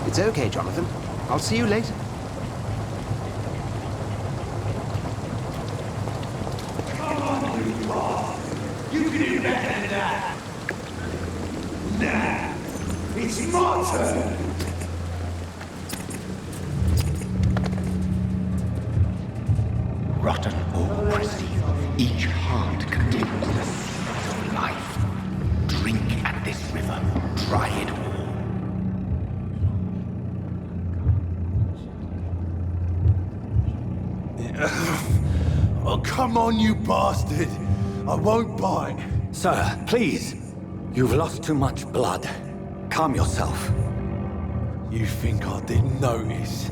It's okay, Jonathan. I'll see you later. Come on, you bastard! You can do better than that! Nah! It's my turn! Rotten autocracy. Each heart contains the seed of life. Drink at this river. Try it all. Oh, come on, you bastard! I won't bite. Sir, please. You've lost too much blood. Calm yourself. You think I didn't notice?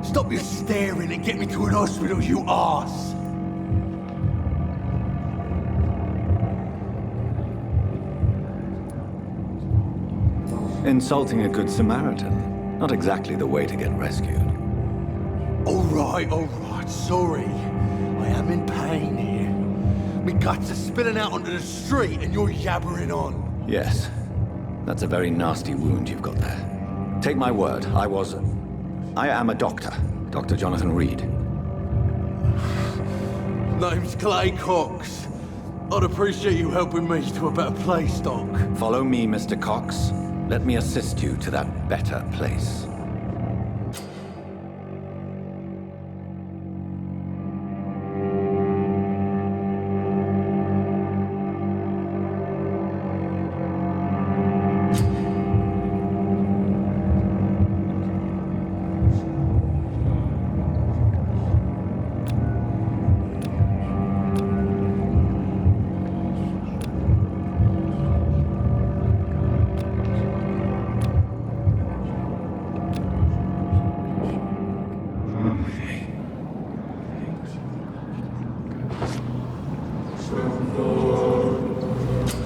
Stop your staring and get me to an hospital, you arse! Insulting a good Samaritan. Not exactly the way to get rescued. Alright, sorry. I am in pain here. Me guts are spilling out onto the street and you're yabbering on. Yes. That's a very nasty wound you've got there. Take my word, I am a doctor. Dr. Jonathan Reed. Name's Clay Cox. I'd appreciate you helping me to a better place, Doc. Follow me, Mr. Cox. Let me assist you to that better place.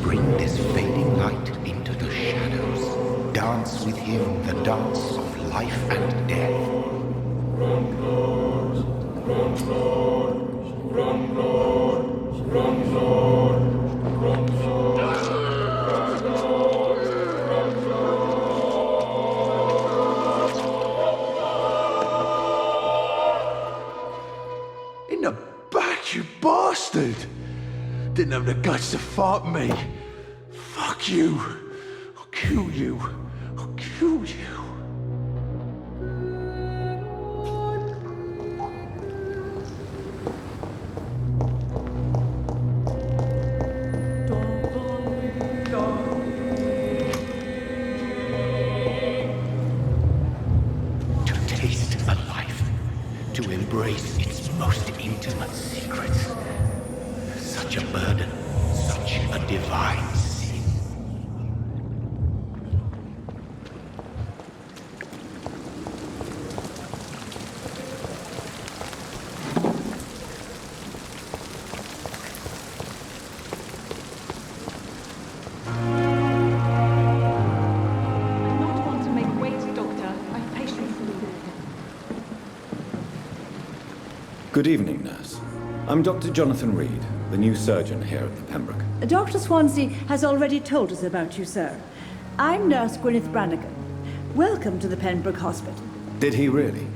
Bring this fading light into the shadows. Dance with him the dance of life and death. Run, Lord, run, Lord, run, Lord, run, Lord, run, Lord, run, Lord, run, Lord. In the back, you bastard! Didn't have the guts to fight me. Fuck you. I'll kill you. I'll kill you. To taste a life, to embrace its most intimate secrets. Such a burden, such a divine sin. Not want to make wait, Doctor. I've patience for you. Good evening, nurse. I'm Dr. Jonathan Reed, the new surgeon here at the Pembroke. Dr. Swansea has already told us about you, sir. I'm Nurse Gwyneth Brannigan. Welcome to the Pembroke Hospital. Did he really?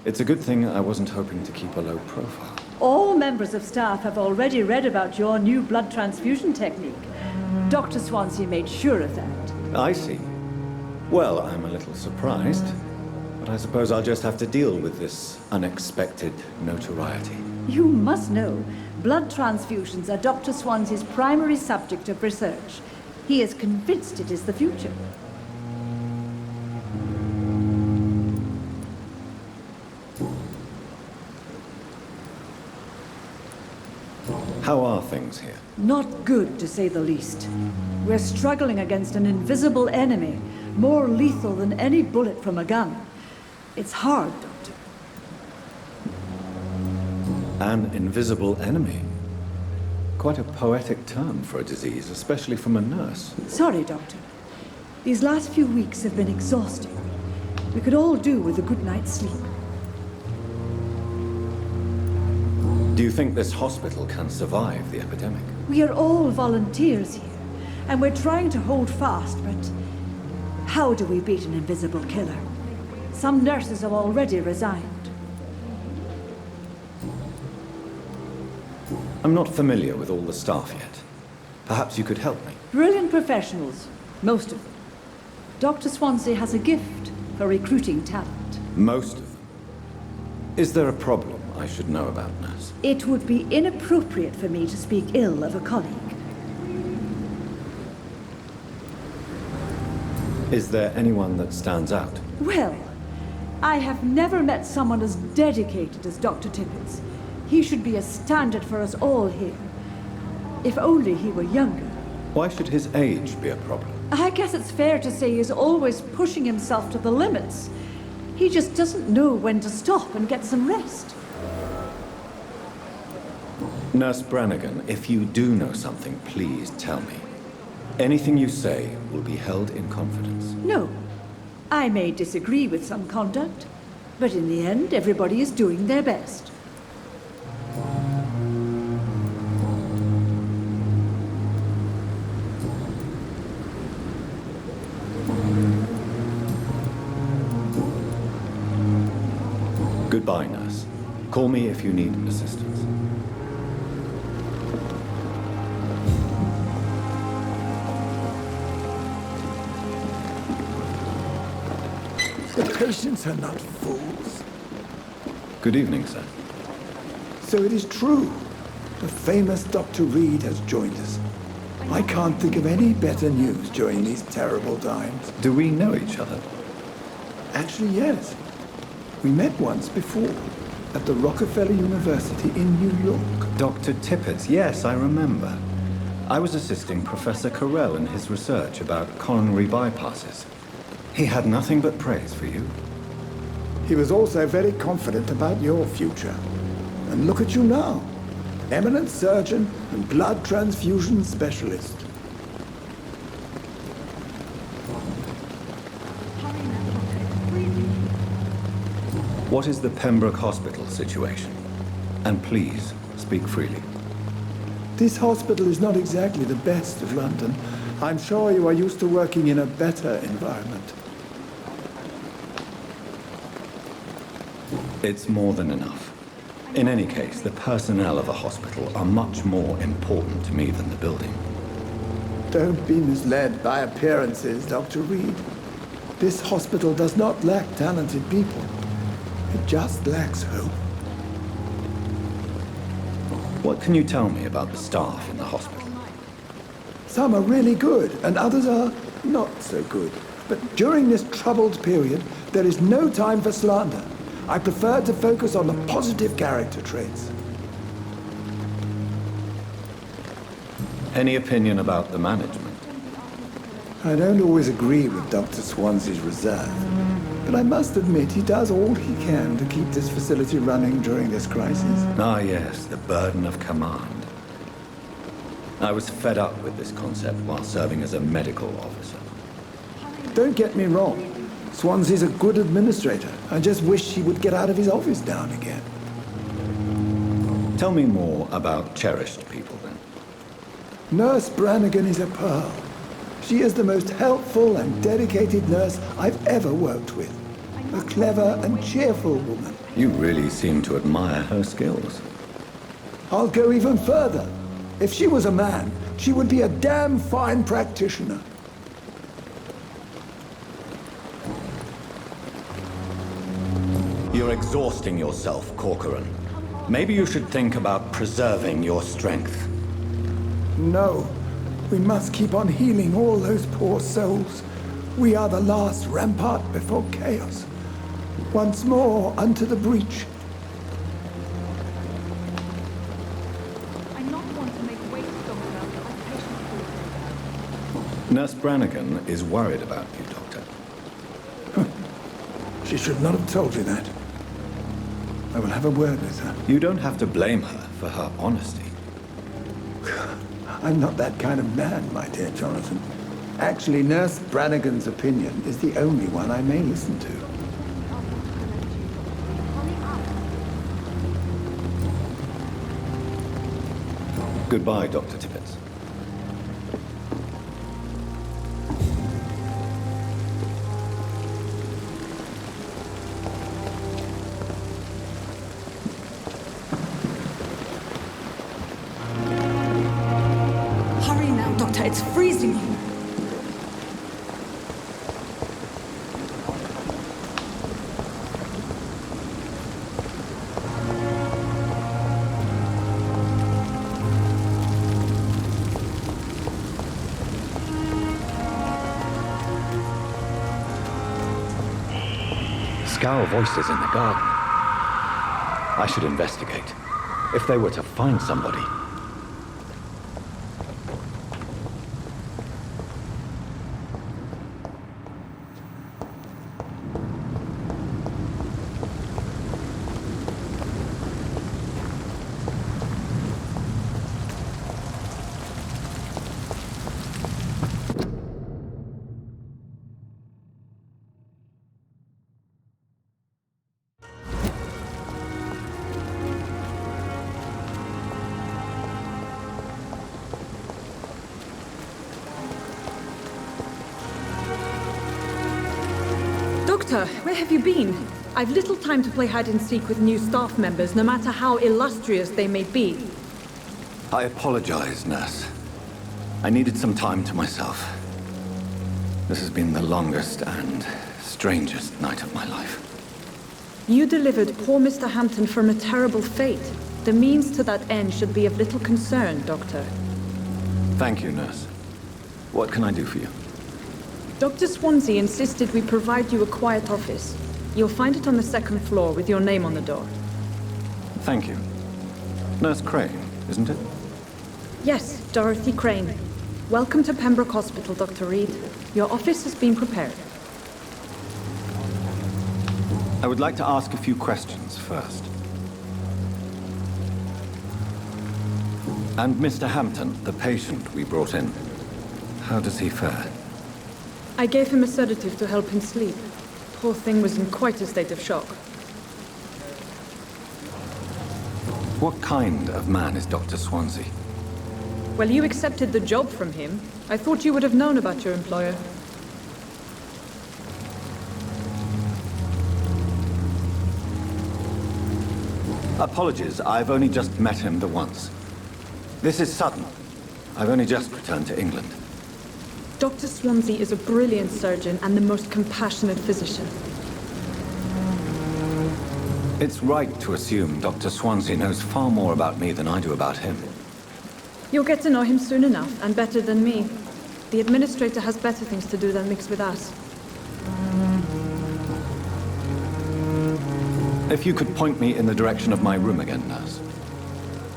It's a good thing I wasn't hoping to keep a low profile. All members of staff have already read about your new blood transfusion technique. Dr. Swansea made sure of that. I see. Well, I'm a little surprised, but I suppose I'll just have to deal with this unexpected notoriety. You must know, blood transfusions are Dr. Swansea's primary subject of research. He is convinced it is the future. How are things here? Not good, to say the least. We're struggling against an invisible enemy, more lethal than any bullet from a gun. It's hard, Doctor. An invisible enemy? Quite a poetic term for a disease, especially from a nurse. Sorry, Doctor. These last few weeks have been exhausting. We could all do with a good night's sleep. Do you think this hospital can survive the epidemic? We are all volunteers here, and we're trying to hold fast, but How do we beat an invisible killer? Some nurses have already resigned. I'm not familiar with all the staff yet. Perhaps you could help me. Brilliant professionals, most of them. Dr. Swansea has a gift for recruiting talent. Most of them. Is there a problem I should know about, nurse? It would be inappropriate for me to speak ill of a colleague. Is there anyone that stands out? Well, I have never met someone as dedicated as Dr. Tippett. He should be a standard for us all here. If only he were younger. Why should his age be a problem? I guess it's fair to say he's always pushing himself to the limits. He just doesn't know when to stop and get some rest. Nurse Brannigan, if you do know something, please tell me. Anything you say will be held in confidence. No. I may disagree with some conduct, but in the end, everybody is doing their best. Goodbye, nurse. Call me if you need assistance. The patients are not fools. Good evening, sir. So it is true. The famous Dr. Reed has joined us. I can't think of any better news during these terrible times. Do we know each other? Actually, yes. We met once before, at the Rockefeller University in New York. Dr. Tippett, yes, I remember. I was assisting Professor Carell in his research about coronary bypasses. He had nothing but praise for you. He was also very confident about your future. And look at you now. Eminent surgeon and blood transfusion specialist. What is the Pembroke Hospital situation? And please, speak freely. This hospital is not exactly the best of London. I'm sure you are used to working in a better environment. It's more than enough. In any case, the personnel of a hospital are much more important to me than the building. Don't be misled by appearances, Dr. Reed. This hospital does not lack talented people. It just lacks hope. What can you tell me about the staff in the hospital? Some are really good, and others are not so good. But during this troubled period, there is no time for slander. I prefer to focus on the positive character traits. Any opinion about the management? I don't always agree with Dr. Swansea's reserve, but I must admit he does all he can to keep this facility running during this crisis. Ah, yes, the burden of command. I was fed up with this concept while serving as a medical officer. Don't get me wrong. Swansea's a good administrator. I just wish he would get out of his office now and again. Tell me more about cherished people, then. Nurse Brannigan is a pearl. She is the most helpful and dedicated nurse I've ever worked with. A clever and cheerful woman. You really seem to admire her skills. I'll go even further. If she was a man, she would be a damn fine practitioner. You're exhausting yourself, Corcoran. Maybe you should think about preserving your strength. No. We must keep on healing all those poor souls. We are the last rampart before chaos. Once more unto the breach. I'm not one to make waste, Doctor. I'm patient. Nurse Brannigan is worried about you, Doctor. She should not have told you that. I will have a word with her. You don't have to blame her for her honesty. I'm not that kind of man, my dear Jonathan. Actually, Nurse Brannigan's opinion is the only one I may listen to. Goodbye, Dr. Tippett. protecting you. Scowl voices in the garden. I should investigate. If they were to find somebody. Doctor, where have you been? I've little time to play hide and seek with new staff members, no matter how illustrious they may be. I apologize, nurse. I needed some time to myself. This has been the longest and strangest night of my life. You delivered poor Mr. Hampton from a terrible fate. The means to that end should be of little concern, Doctor. Thank you, nurse. What can I do for you? Dr. Swansea insisted we provide you a quiet office. You'll find it on the second floor with your name on the door. Thank you. Nurse Crane, isn't it? Yes, Dorothy Crane. Welcome to Pembroke Hospital, Dr. Reed. Your office has been prepared. I would like to ask a few questions first. And Mr. Hampton, the patient we brought in, how does he fare? I gave him a sedative to help him sleep. Poor thing was in quite a state of shock. What kind of man is Dr. Swansea? Well, you accepted the job from him. I thought you would have known about your employer. Apologies, I've only just met him the once. This is sudden. I've only just returned to England. Dr. Swansea is a brilliant surgeon and the most compassionate physician. It's right to assume Dr. Swansea knows far more about me than I do about him. You'll get to know him soon enough, and better than me. The administrator has better things to do than mix with us. If you could point me in the direction of my room again, nurse.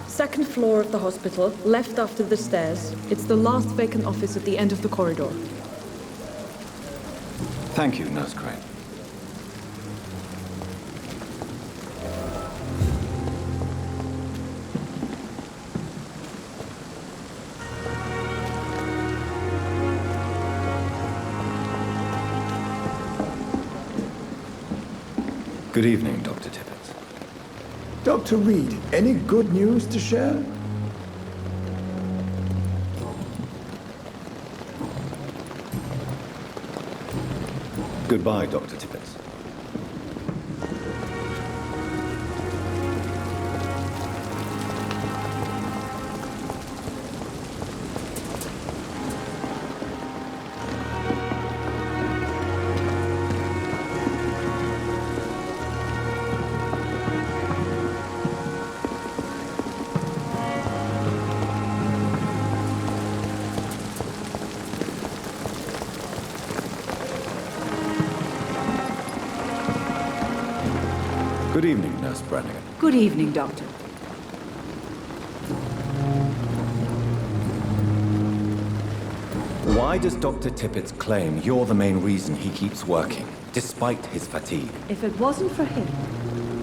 Second floor of the hospital, left after the stairs. It's the last vacant office at the end of the corridor. Thank you, Nurse Crane. Good evening, Dr. Tippett. Dr. Reed, any good news to share? Goodbye, Dr. Tippett. Good evening, Nurse Brannigan. Good evening, Doctor. Why does Dr. Tippett claim you're the main reason he keeps working, despite his fatigue? If it wasn't for him,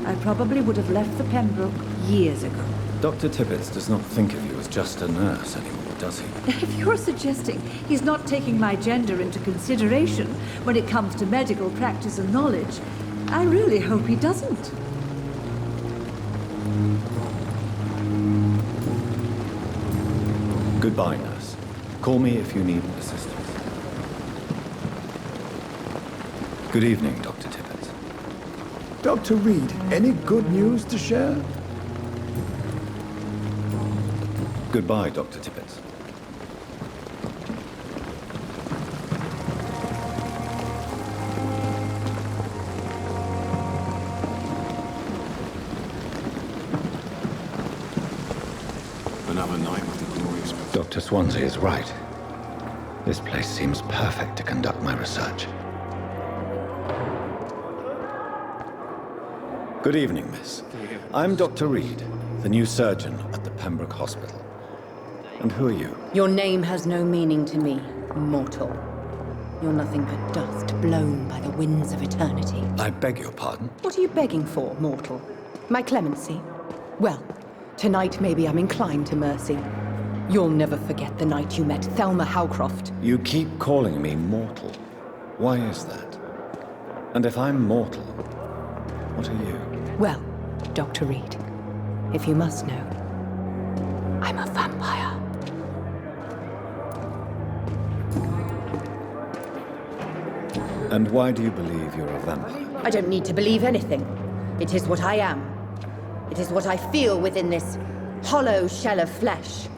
I probably would have left the Pembroke years ago. Dr. Tippett does not think of you as just a nurse anymore, does he? If you're suggesting he's not taking my gender into consideration when it comes to medical practice and knowledge, I really hope he doesn't. Goodbye, nurse. Call me if you need assistance. Good evening, Dr. Tippett. Dr. Reed, any good news to share? Goodbye, Dr. Tippett. Dr. Swansea is right. This place seems perfect to conduct my research. Good evening, miss. I'm Dr. Reed, the new surgeon at the Pembroke Hospital. And who are you? Your name has no meaning to me, mortal. You're nothing but dust blown by the winds of eternity. I beg your pardon? What are you begging for, mortal? My clemency? Well, tonight maybe I'm inclined to mercy. You'll never forget the night you met Thelma Howcroft. You keep calling me mortal. Why is that? And if I'm mortal, what are you? Well, Dr. Reed, if you must know, I'm a vampire. And why do you believe you're a vampire? I don't need to believe anything. It is what I am. It is what I feel within this hollow shell of flesh.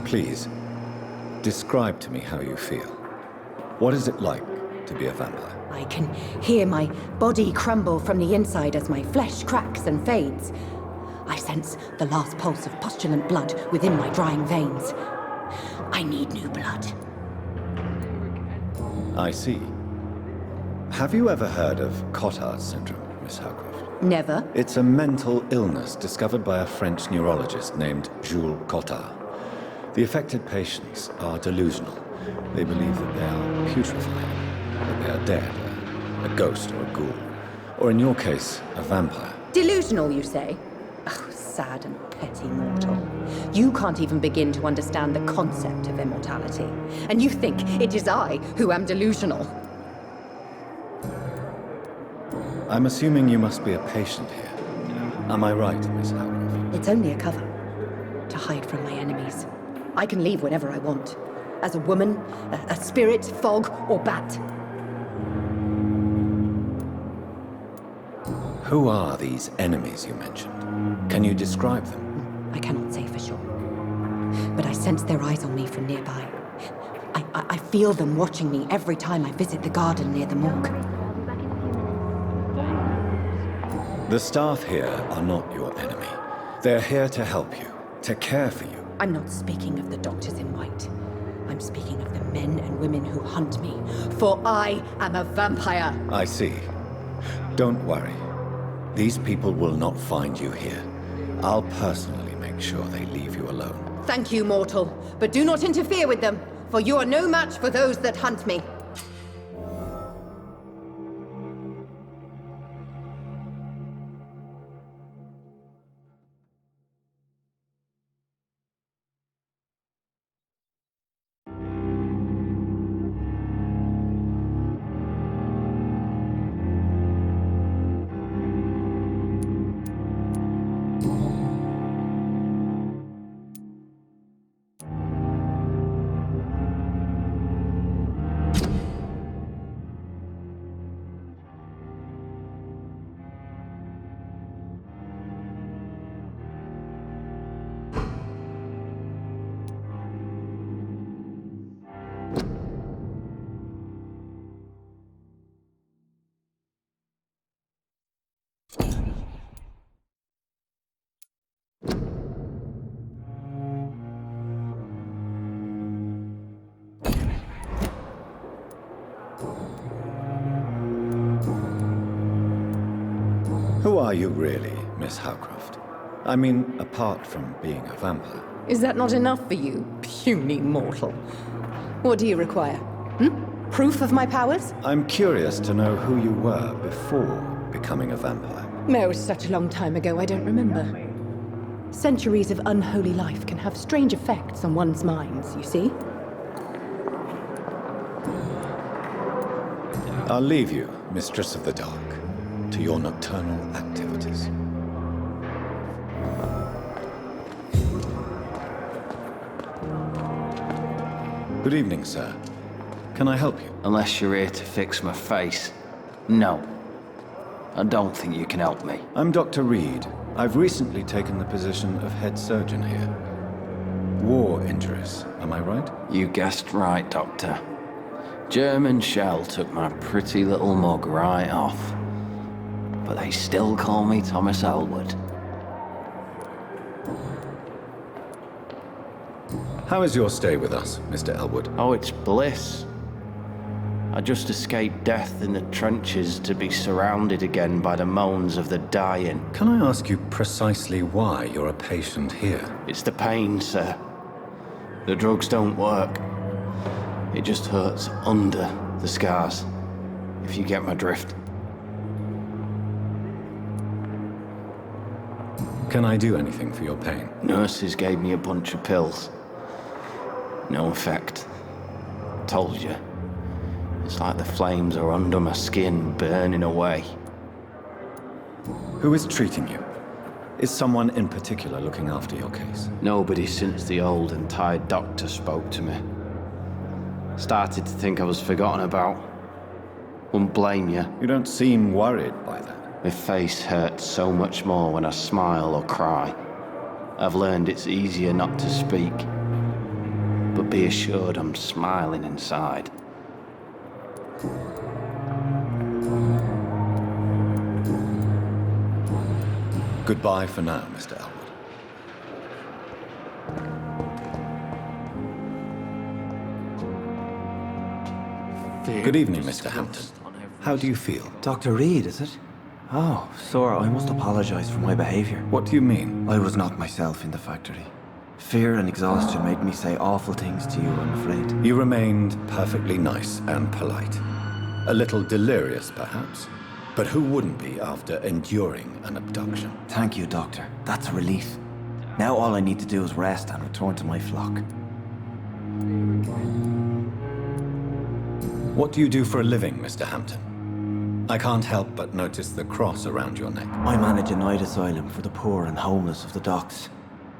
Please, describe to me how you feel. What is it like to be a vampire? I can hear my body crumble from the inside as my flesh cracks and fades. I sense the last pulse of postulant blood within my drying veins. I need new blood. I see. Have you ever heard of Cotard's syndrome, Miss Howcroft? Never. It's a mental illness discovered by a French neurologist named Jules Cotard. The affected patients are delusional. They believe that they are putrefied, that they are dead, a ghost or a ghoul, or in your case, a vampire. Delusional, you say? Oh, sad and petty mortal. You can't even begin to understand the concept of immortality. And you think it is I who am delusional. I'm assuming you must be a patient here. Am I right, Miss Howcroft? It's only a cover. To hide from my enemies. I can leave whenever I want. As a woman, a spirit, fog, or bat. Who are these enemies you mentioned? Can you describe them? I cannot say for sure. But I sense their eyes on me from nearby. I feel them watching me every time I visit the garden near the morgue. The staff here are not your enemy. They're here to help you, to care for you. I'm not speaking of the doctors in white. I'm speaking of the men and women who hunt me. For I am a vampire. I see. Don't worry. These people will not find you here. I'll personally make sure they leave you alone. Thank you, mortal. But do not interfere with them, for you are no match for those that hunt me. Who are you really, Miss Howcroft? I mean, apart from being a vampire. Is that not enough for you, puny mortal? What do you require? Proof of my powers? I'm curious to know who you were before becoming a vampire. No, it was such a long time ago, I don't remember. Centuries of unholy life can have strange effects on one's minds, you see? I'll leave you, Mistress of the Dark, to your nocturnal activities. Good evening, sir. Can I help you? Unless you're here to fix my face. No. I don't think you can help me. I'm Dr. Reed. I've recently taken the position of head surgeon here. War injuries, am I right? You guessed right, Doctor. German shell took my pretty little mug right off. But they still call me Thomas Elwood. How is your stay with us, Mr. Elwood? Oh, it's bliss. I just escaped death in the trenches to be surrounded again by the moans of the dying. Can I ask you precisely why you're a patient here? It's the pain, sir. The drugs don't work. It just hurts under the scars, if you get my drift. Can I do anything for your pain? Nurses gave me a bunch of pills. No effect. Told you. It's like the flames are under my skin, burning away. Who is treating you? Is someone in particular looking after your case? Nobody since the old and tired doctor spoke to me. Started to think I was forgotten about. Wouldn't blame you. You don't seem worried by that. My face hurts so much more when I smile or cry. I've learned it's easier not to speak. But be assured I'm smiling inside. Goodbye for now, Mr. Elwood. Good evening, Mr. Hampton. How do you feel? Dr. Reed, is it? Oh, sir, I must apologize for my behavior. What do you mean? I was not myself in the factory. Fear and exhaustion made me say awful things to you, I'm afraid. You remained perfectly nice and polite. A little delirious, perhaps. But who wouldn't be after enduring an abduction? Thank you, Doctor. That's a relief. Now all I need to do is rest and return to my flock. What do you do for a living, Mr. Hampton? I can't help but notice the cross around your neck. I manage a night asylum for the poor and homeless of the docks.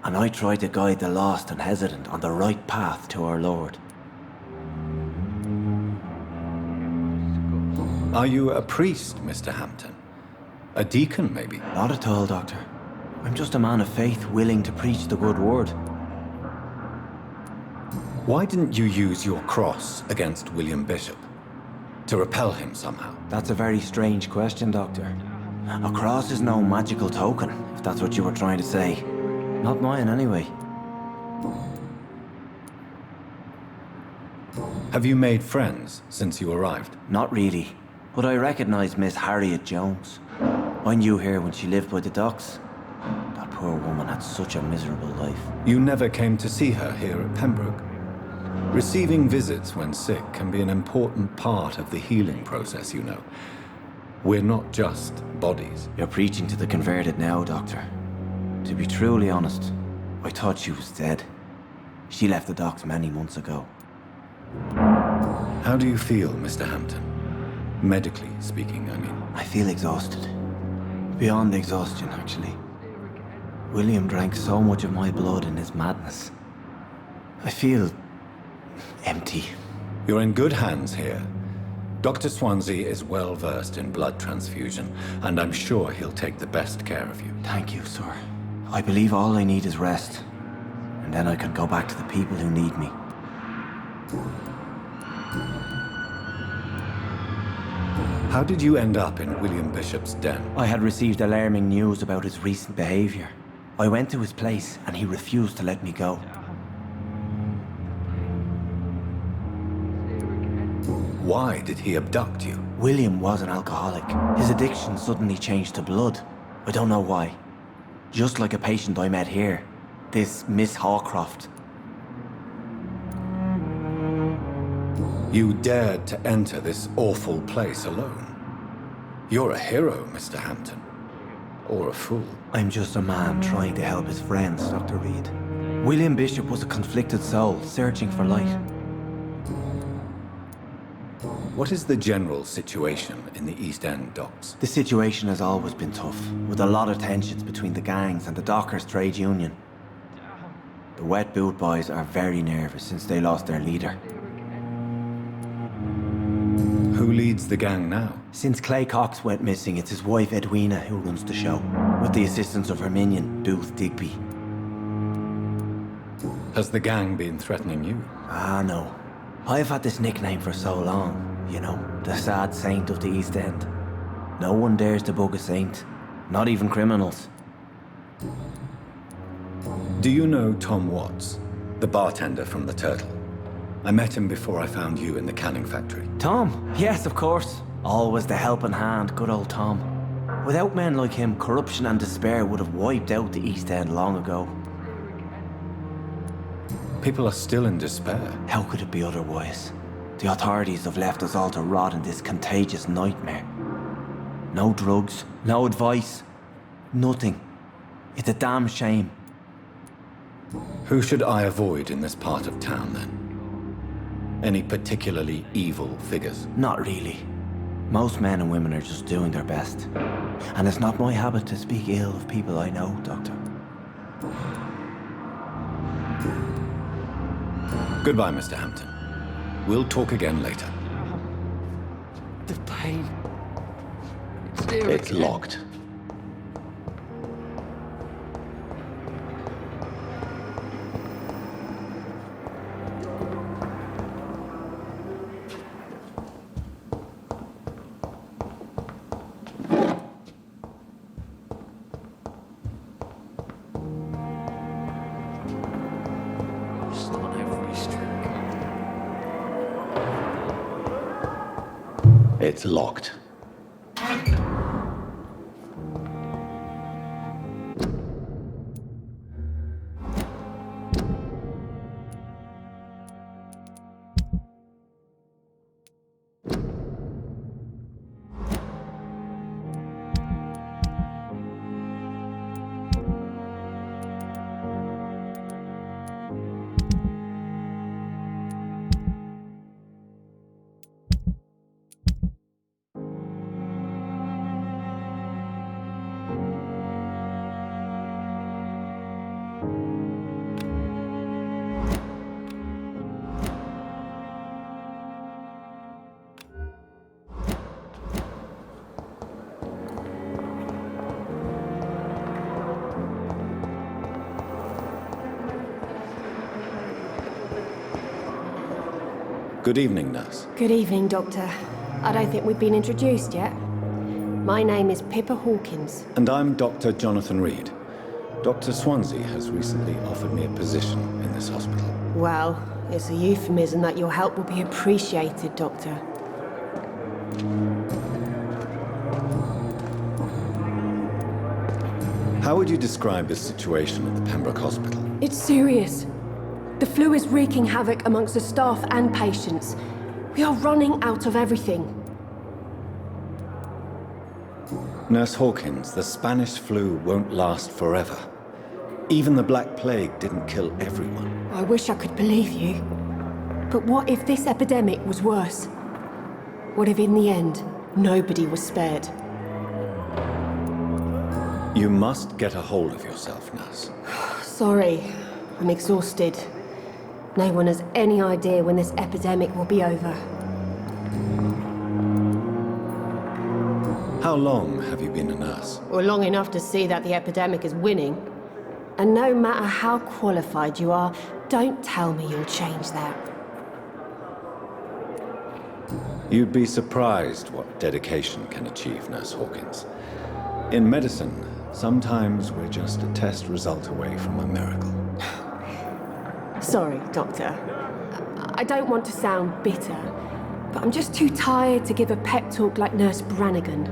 And I try to guide the lost and hesitant on the right path to our Lord. Are you a priest, Mr. Hampton? A deacon, maybe? Not at all, Doctor. I'm just a man of faith willing to preach the good word. Why didn't you use your cross against William Bishop? To repel him somehow? That's a very strange question, Doctor. A cross is no magical token, if that's what you were trying to say. Not mine, anyway. Have you made friends since you arrived? Not really. But I recognize Miss Harriet Jones. I knew her when she lived by the docks. That poor woman had such a miserable life. You never came to see her here at Pembroke? Receiving visits when sick can be an important part of the healing process, you know. We're not just bodies. You're preaching to the converted now, Doctor. To be truly honest, I thought she was dead. She left the docks many months ago. How do you feel, Mr. Hampton? Medically speaking, I mean. I feel exhausted. Beyond exhaustion, actually. William drank so much of my blood in his madness. I feel empty. You're in good hands here. Dr. Swansea is well versed in blood transfusion, and I'm sure he'll take the best care of you. Thank you, sir. I believe all I need is rest. And then I can go back to the people who need me. How did you end up in William Bishop's den? I had received alarming news about his recent behavior. I went to his place and he refused to let me go. Why did he abduct you? William was an alcoholic. His addiction suddenly changed to blood. I don't know why. Just like a patient I met here. This Miss Hawcroft. You dared to enter this awful place alone. You're a hero, Mr. Hampton. Or a fool. I'm just a man trying to help his friends, Dr. Reed. William Bishop was a conflicted soul, searching for light. What is the general situation in the East End docks? The situation has always been tough, with a lot of tensions between the gangs and the dockers' trade union. The wet boot boys are very nervous since they lost their leader. Who leads the gang now? Since Clay Cox went missing, it's his wife Edwina who runs the show, with the assistance of her minion, Booth Digby. Has the gang been threatening you? Ah, no. I've had this nickname for so long, you know, the sad saint of the East End. No one dares to bug a saint, not even criminals. Do you know Tom Watts? The bartender from the Turtle. I met him before I found you in the canning factory. Tom? Yes, of course. Always the helping hand, good old Tom. Without men like him, corruption and despair would have wiped out the East End long ago. People are still in despair. How could it be otherwise? The authorities have left us all to rot in this contagious nightmare. No drugs, no advice, nothing. It's a damn shame. Who should I avoid in this part of town, then? Any particularly evil figures? Not really. Most men and women are just doing their best. And it's not my habit to speak ill of people I know, Doctor. Goodbye, Mr. Hampton. We'll talk again later. The pain. It's there again. It's locked. It's locked. Good evening, nurse. Good evening, Doctor. I don't think we've been introduced yet. My name is Pippa Hawkins. And I'm Dr. Jonathan Reed. Dr. Swansea has recently offered me a position in this hospital. Well, it's a euphemism that your help will be appreciated, Doctor. How would you describe the situation at the Pembroke Hospital? It's serious. The flu is wreaking havoc amongst the staff and patients. We are running out of everything. Nurse Hawkins, the Spanish flu won't last forever. Even the Black Plague didn't kill everyone. I wish I could believe you. But what if this epidemic was worse? What if in the end, nobody was spared? You must get a hold of yourself, nurse. Sorry, I'm exhausted. No one has any idea when this epidemic will be over. How long have you been a nurse? Well, long enough to see that the epidemic is winning. And no matter how qualified you are, don't tell me you'll change that. You'd be surprised what dedication can achieve, Nurse Hawkins. In medicine, sometimes we're just a test result away from a miracle. Sorry, Doctor. I don't want to sound bitter, but I'm just too tired to give a pep talk like Nurse Brannigan.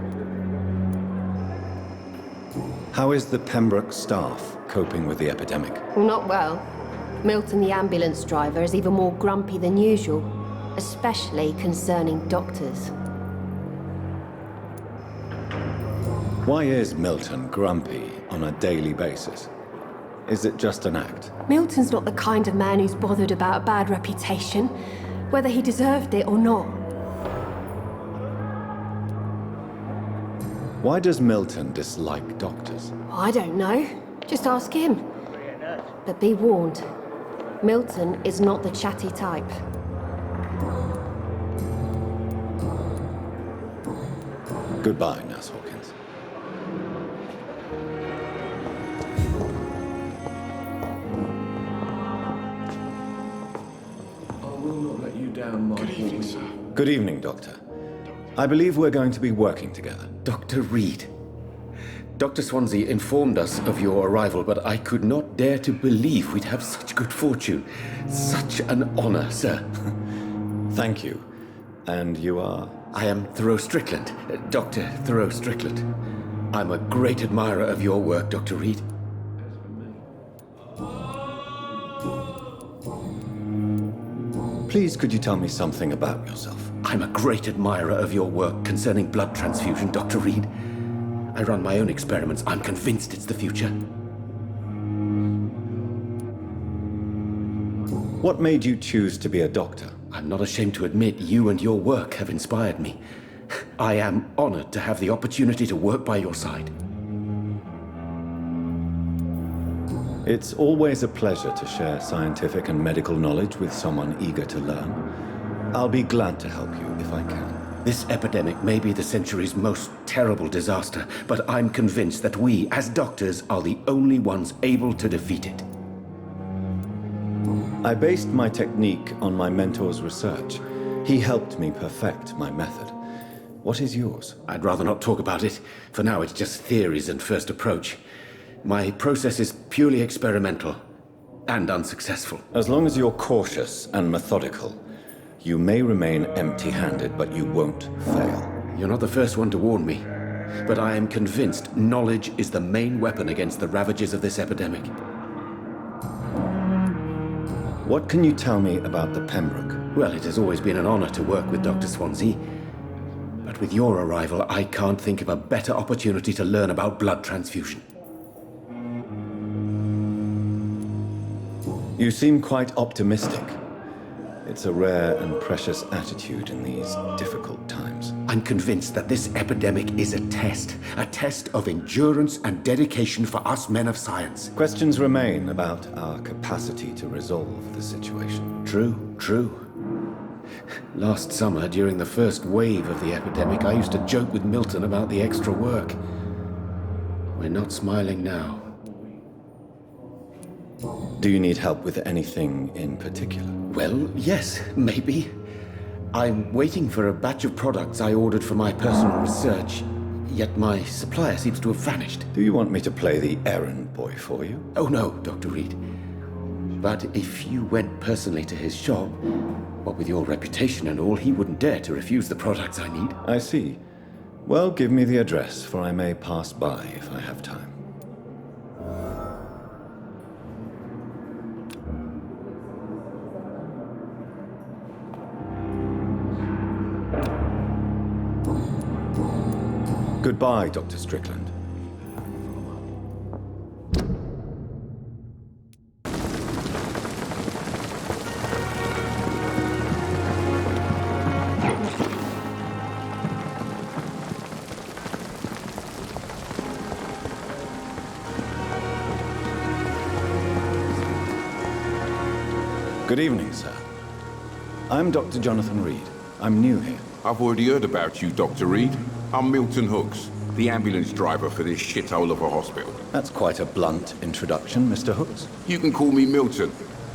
How is the Pembroke staff coping with the epidemic? Well, not well. Milton, the ambulance driver, is even more grumpy than usual, especially concerning doctors. Why is Milton grumpy on a daily basis? Is it just an act? Milton's not the kind of man who's bothered about a bad reputation, whether he deserved it or not. Why does Milton dislike doctors? I don't know. Just ask him. But be warned, Milton is not the chatty type. Goodbye, Nurse Hawkins. Good evening, sir. Good evening, Doctor. I believe we're going to be working together. Dr. Reed, Dr. Swansea informed us of your arrival, but I could not dare to believe we'd have such good fortune. Such an honor, sir. Thank you. And you are? I am Thoreau Strickland, Dr. Thoreau Strickland. I'm a great admirer of your work, Dr. Reed. Please, could you tell me something about yourself? I'm a great admirer of your work concerning blood transfusion, Dr. Reed. I run my own experiments. I'm convinced it's the future. What made you choose to be a doctor? I'm not ashamed to admit you and your work have inspired me. I am honored to have the opportunity to work by your side. It's always a pleasure to share scientific and medical knowledge with someone eager to learn. I'll be glad to help you if I can. This epidemic may be the century's most terrible disaster, but I'm convinced that we, as doctors, are the only ones able to defeat it. I based my technique on my mentor's research. He helped me perfect my method. What is yours? I'd rather not talk about it. For now, it's just theories and first approach. My process is purely experimental and unsuccessful. As long as you're cautious and methodical, you may remain empty-handed, but you won't fail. You're not the first one to warn me, but I am convinced knowledge is the main weapon against the ravages of this epidemic. What can you tell me about the Pembroke? Well, it has always been an honor to work with Dr. Swansea. But with your arrival, I can't think of a better opportunity to learn about blood transfusion. You seem quite optimistic. It's a rare and precious attitude in these difficult times. I'm convinced that this epidemic is a test of endurance and dedication for us men of science. Questions remain about our capacity to resolve the situation. True. Last summer, during the first wave of the epidemic, I used to joke with Milton about the extra work. We're not smiling now. Do you need help with anything in particular? Well, yes, maybe. I'm waiting for a batch of products I ordered for my personal research, yet my supplier seems to have vanished. Do you want me to play the errand boy for you? Oh no, Dr. Reed. But if you went personally to his shop, what with your reputation and all, he wouldn't dare to refuse the products I need. I see. Well, give me the address, for I may pass by if I have time. Goodbye, Dr. Strickland. Good evening, sir. I'm Dr. Jonathan Reed. I'm new here. I've already heard about you, Dr. Reed. I'm Milton Hooks, the ambulance driver for this shithole of a hospital. That's quite a blunt introduction, Mr. Hooks. You can call me Milton.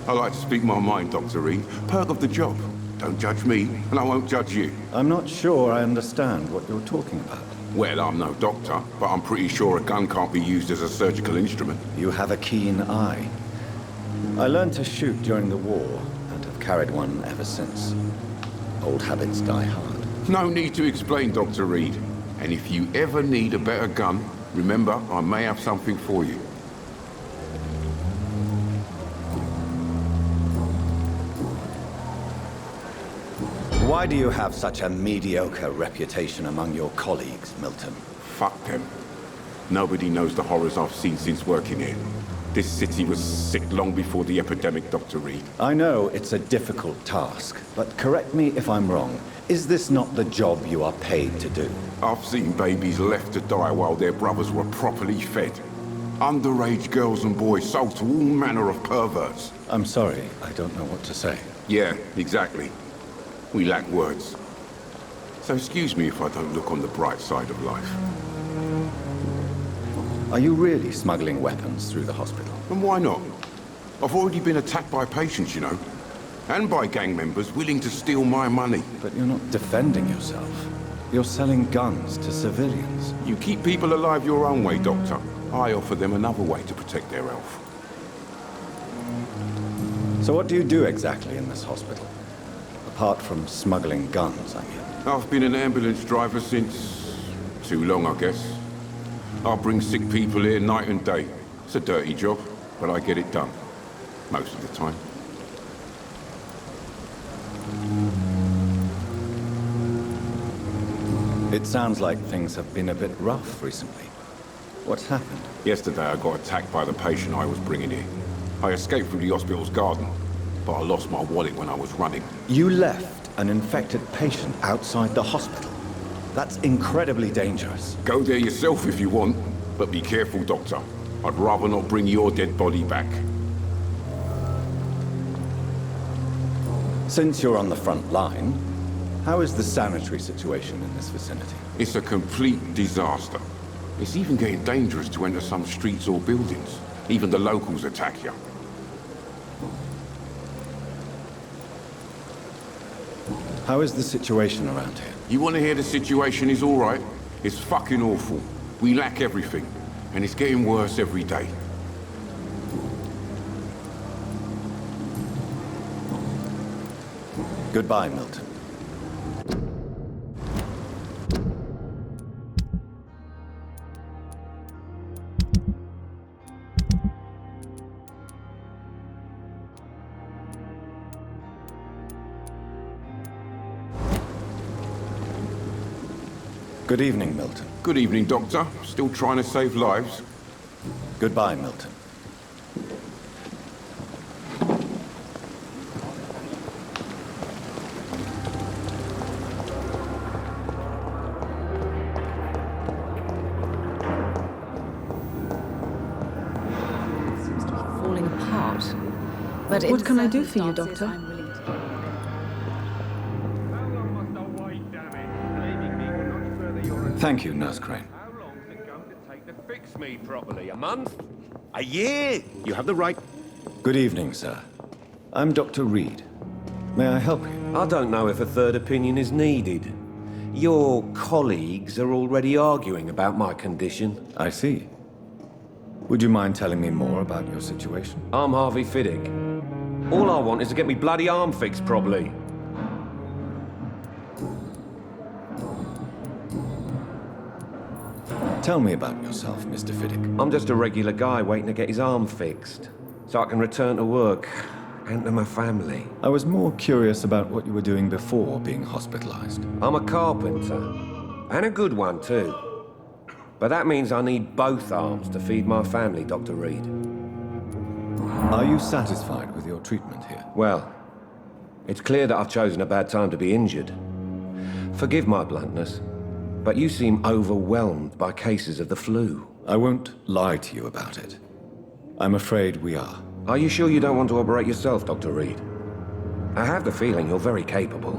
I like to speak my mind, Dr. Reed. Perk of the job. Don't judge me, and I won't judge you. I'm not sure I understand what you're talking about. Well, I'm no doctor, but I'm pretty sure a gun can't be used as a surgical instrument. You have a keen eye. I learned to shoot during the war, and have carried one ever since. Old habits die hard. No need to explain, Dr. Reed. And if you ever need a better gun, remember, I may have something for you. Why do you have such a mediocre reputation among your colleagues, Milton? Fuck them. Nobody knows the horrors I've seen since working here. This city was sick long before the epidemic, Dr. Reed. I know it's a difficult task, but correct me if I'm wrong. Is this not the job you are paid to do? I've seen babies left to die while their brothers were properly fed. Underage girls and boys sold to all manner of perverts. I'm sorry, I don't know what to say. Yeah, exactly. We lack words. So excuse me if I don't look on the bright side of life. Are you really smuggling weapons through the hospital? And why not? I've already been attacked by patients, you know. And by gang members willing to steal my money. But you're not defending yourself. You're selling guns to civilians. You keep people alive your own way, Doctor. I offer them another way to protect their health. So what do you do exactly in this hospital? Apart from smuggling guns, I mean. I've been an ambulance driver since... too long, I guess. I bring sick people here night and day. It's a dirty job, but I get it done. Most of the time. It sounds like things have been a bit rough recently. What's happened? Yesterday I got attacked by the patient I was bringing here. I escaped through the hospital's garden, but I lost my wallet when I was running. You left an infected patient outside the hospital? That's incredibly dangerous. Go there yourself if you want, but be careful, Doctor. I'd rather not bring your dead body back. Since you're on the front line, how is the sanitary situation in this vicinity? It's a complete disaster. It's even getting dangerous to enter some streets or buildings. Even the locals attack you. How is the situation around here? You want to hear the situation is all right? It's fucking awful. We lack everything, and it's getting worse every day. Goodbye, Milton. Good evening, Milton. Good evening, Doctor. Still trying to save lives? Goodbye, Milton. Seems to be falling apart. But What can I do for you, Doctor? Thank you, Nurse Crane. How long's it going to take to fix me properly? A month? A year? You have the right... Good evening, sir. I'm Dr. Reed. May I help you? I don't know if a third opinion is needed. Your colleagues are already arguing about my condition. I see. Would you mind telling me more about your situation? I'm Harvey Fiddick. All I want is to get me bloody arm fixed properly. Tell me about yourself, Mr. Fiddick. I'm just a regular guy waiting to get his arm fixed, so I can return to work and to my family. I was more curious about what you were doing before being hospitalized. I'm a carpenter, and a good one too. But that means I need both arms to feed my family, Dr. Reed. Are you satisfied with your treatment here? Well, it's clear that I've chosen a bad time to be injured. Forgive my bluntness, but you seem overwhelmed by cases of the flu. I won't lie to you about it. I'm afraid we are. Are you sure you don't want to operate yourself, Dr. Reed? I have the feeling you're very capable,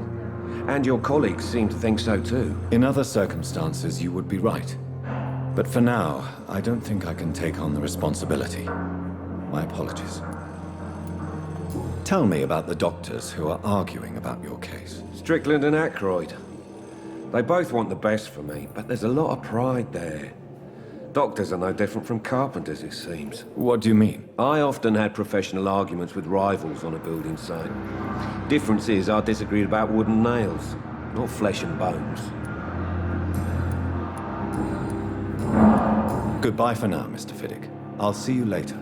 and your colleagues seem to think so too. In other circumstances, you would be right. But for now, I don't think I can take on the responsibility. My apologies. Tell me about the doctors who are arguing about your case. Strickland and Aykroyd. They both want the best for me, but there's a lot of pride there. Doctors are no different from carpenters, it seems. What do you mean? I often had professional arguments with rivals on a building site. Difference is I disagreed about wood and nails, not flesh and bones. Goodbye for now, Mr. Fiddick. I'll see you later.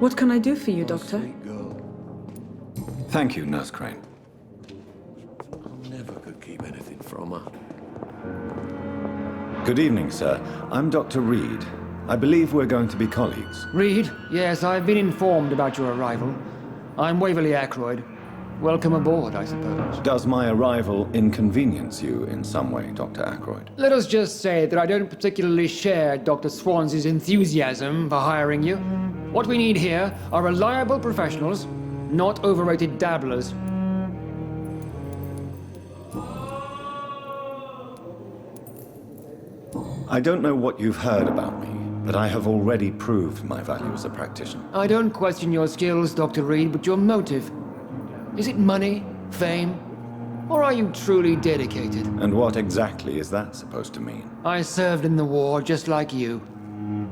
What can I do for you, Doctor? Thank you, Nurse Crane. keep anything from her. Good evening, sir. I'm Dr. Reed. I believe we're going to be colleagues. Reed? Yes, I've been informed about your arrival. I'm Waverly Ackroyd. Welcome aboard, I suppose. Does my arrival inconvenience you in some way, Dr. Ackroyd? Let us just say that I don't particularly share Dr. Swansea's enthusiasm for hiring you. What we need here are reliable professionals, not overrated dabblers. I don't know what you've heard about me, but I have already proved my value as a practitioner. I don't question your skills, Dr. Reed, but your motive. Is it money, fame, or are you truly dedicated? And what exactly is that supposed to mean? I served in the war just like you.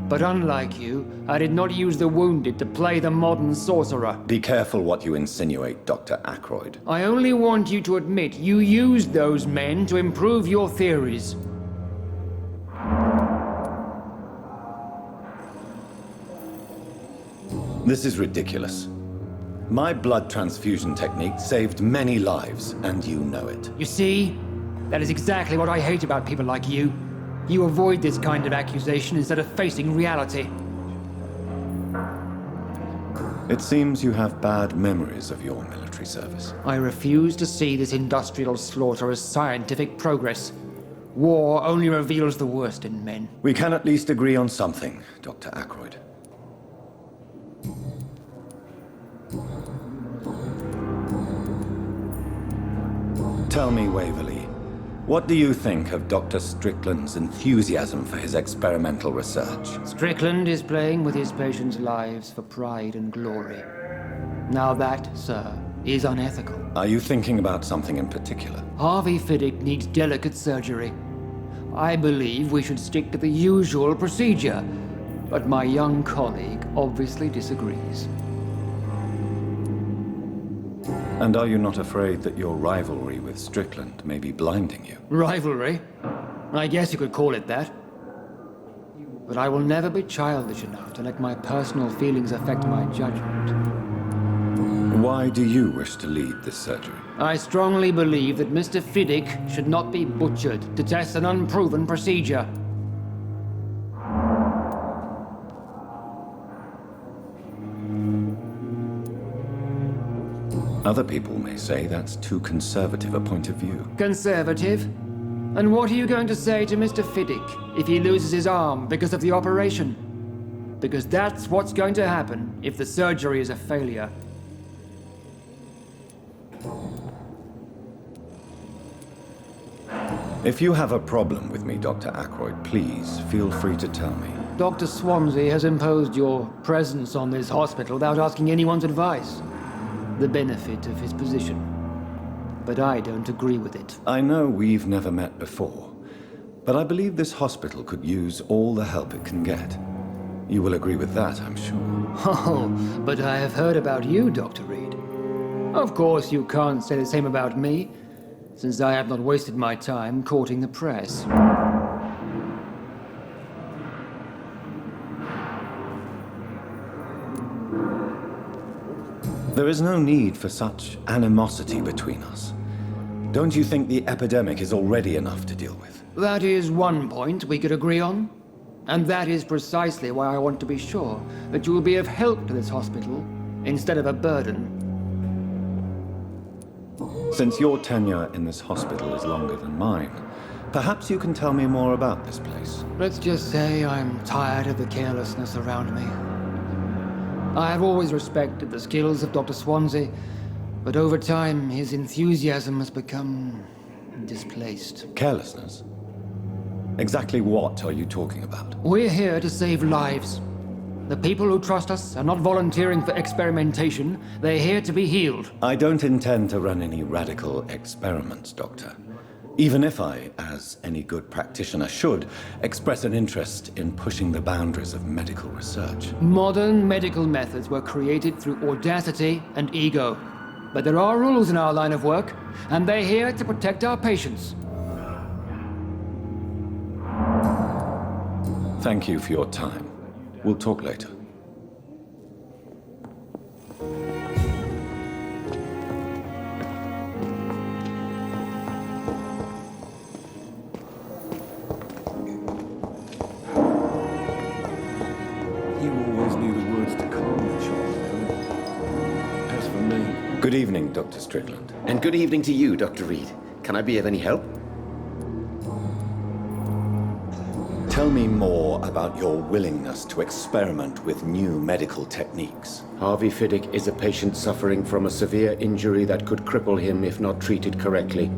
But unlike you, I did not use the wounded to play the modern sorcerer. Be careful what you insinuate, Dr. Ackroyd. I only want you to admit you used those men to improve your theories. This is ridiculous. My blood transfusion technique saved many lives, and you know it. You see? That is exactly what I hate about people like you. You avoid this kind of accusation instead of facing reality. It seems you have bad memories of your military service. I refuse to see this industrial slaughter as scientific progress. War only reveals the worst in men. We can at least agree on something, Dr. Ackroyd. Tell me, Waverly, what do you think of Dr. Strickland's enthusiasm for his experimental research? Strickland is playing with his patients' lives for pride and glory. Now that, sir, is unethical. Are you thinking about something in particular? Harvey Fiddick needs delicate surgery. I believe we should stick to the usual procedure, but my young colleague obviously disagrees. And are you not afraid that your rivalry with Strickland may be blinding you? Rivalry? I guess you could call it that. But I will never be childish enough to let my personal feelings affect my judgment. Why do you wish to lead this surgery? I strongly believe that Mr. Fiddick should not be butchered to test an unproven procedure. Other people may say that's too conservative a point of view. Conservative? And what are you going to say to Mr. Fiddick if he loses his arm because of the operation? Because that's what's going to happen if the surgery is a failure. If you have a problem with me, Dr. Ackroyd, please feel free to tell me. Dr. Swansea has imposed your presence on this hospital without asking anyone's advice. The benefit of his position. But I don't agree with it. I know we've never met before, but I believe this hospital could use all the help it can get. You will agree with that, I'm sure. Oh, but I have heard about you, Dr. Reed. Of course, you can't say the same about me, since I have not wasted my time courting the press. There is no need for such animosity between us. Don't you think the epidemic is already enough to deal with? That is one point we could agree on. And that is precisely why I want to be sure that you will be of help to this hospital, instead of a burden. Since your tenure in this hospital is longer than mine, perhaps you can tell me more about this place. Let's just say I'm tired of the carelessness around me. I have always respected the skills of Dr. Swansea, but over time his enthusiasm has become displaced. Carelessness? Exactly what are you talking about? We're here to save lives. The people who trust us are not volunteering for experimentation. They're here to be healed. I don't intend to run any radical experiments, Doctor. Even if I, as any good practitioner should, express an interest in pushing the boundaries of medical research. Modern medical methods were created through audacity and ego. But there are rules in our line of work, and they're here to protect our patients. Thank you for your time. We'll talk later. Good evening, Dr. Strickland. And good evening to you, Dr. Reed. Can I be of any help? Tell me more about your willingness to experiment with new medical techniques. Harvey Fiddick is a patient suffering from a severe injury that could cripple him if not treated correctly.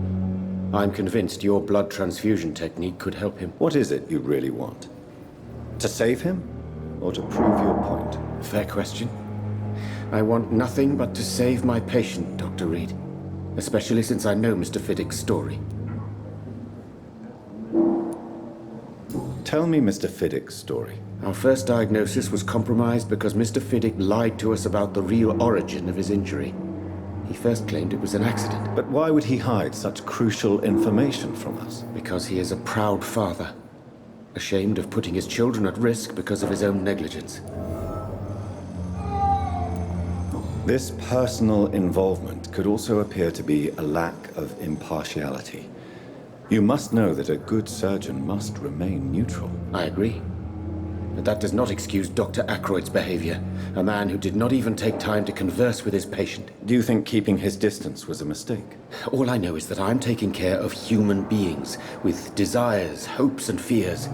I'm convinced your blood transfusion technique could help him. What is it you really want? To save him? Or to prove your point? Fair question. I want nothing but to save my patient, Dr. Reed. Especially since I know Mr. Fiddick's story. Tell me Mr. Fiddick's story. Our first diagnosis was compromised because Mr. Fiddick lied to us about the real origin of his injury. He first claimed it was an accident. But why would he hide such crucial information from us? Because he is a proud father, ashamed of putting his children at risk because of his own negligence. This personal involvement could also appear to be a lack of impartiality. You must know that a good surgeon must remain neutral. I agree. But that does not excuse Dr. Ackroyd's behavior, a man who did not even take time to converse with his patient. Do you think keeping his distance was a mistake? All I know is that I'm taking care of human beings with desires, hopes, and fears.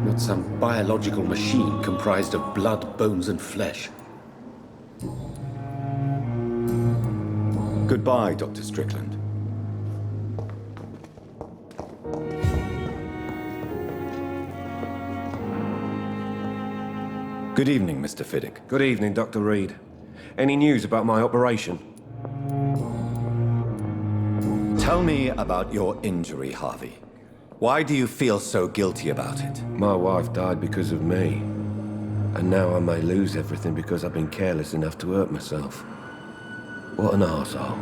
Not some biological machine comprised of blood, bones, and flesh. Goodbye, Dr. Strickland. Good evening, Mr. Fiddick. Good evening, Dr. Reed. Any news about my operation? Tell me about your injury, Harvey. Why do you feel so guilty about it? My wife died because of me. And now I may lose everything because I've been careless enough to hurt myself. What an arsehole.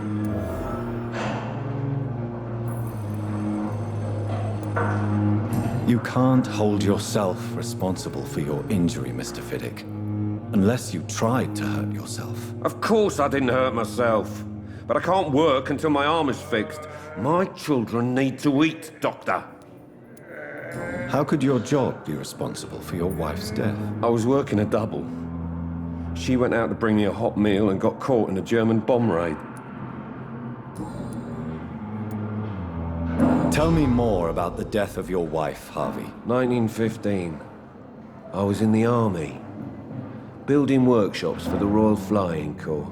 You can't hold yourself responsible for your injury, Mr. Fiddick. Unless you tried to hurt yourself. Of course I didn't hurt myself. But I can't work until my arm is fixed. My children need to eat, Doctor. How could your job be responsible for your wife's death? I was working a double. She went out to bring me a hot meal and got caught in a German bomb raid. Tell me more about the death of your wife, Harvey. 1915. I was in the army, building workshops for the Royal Flying Corps.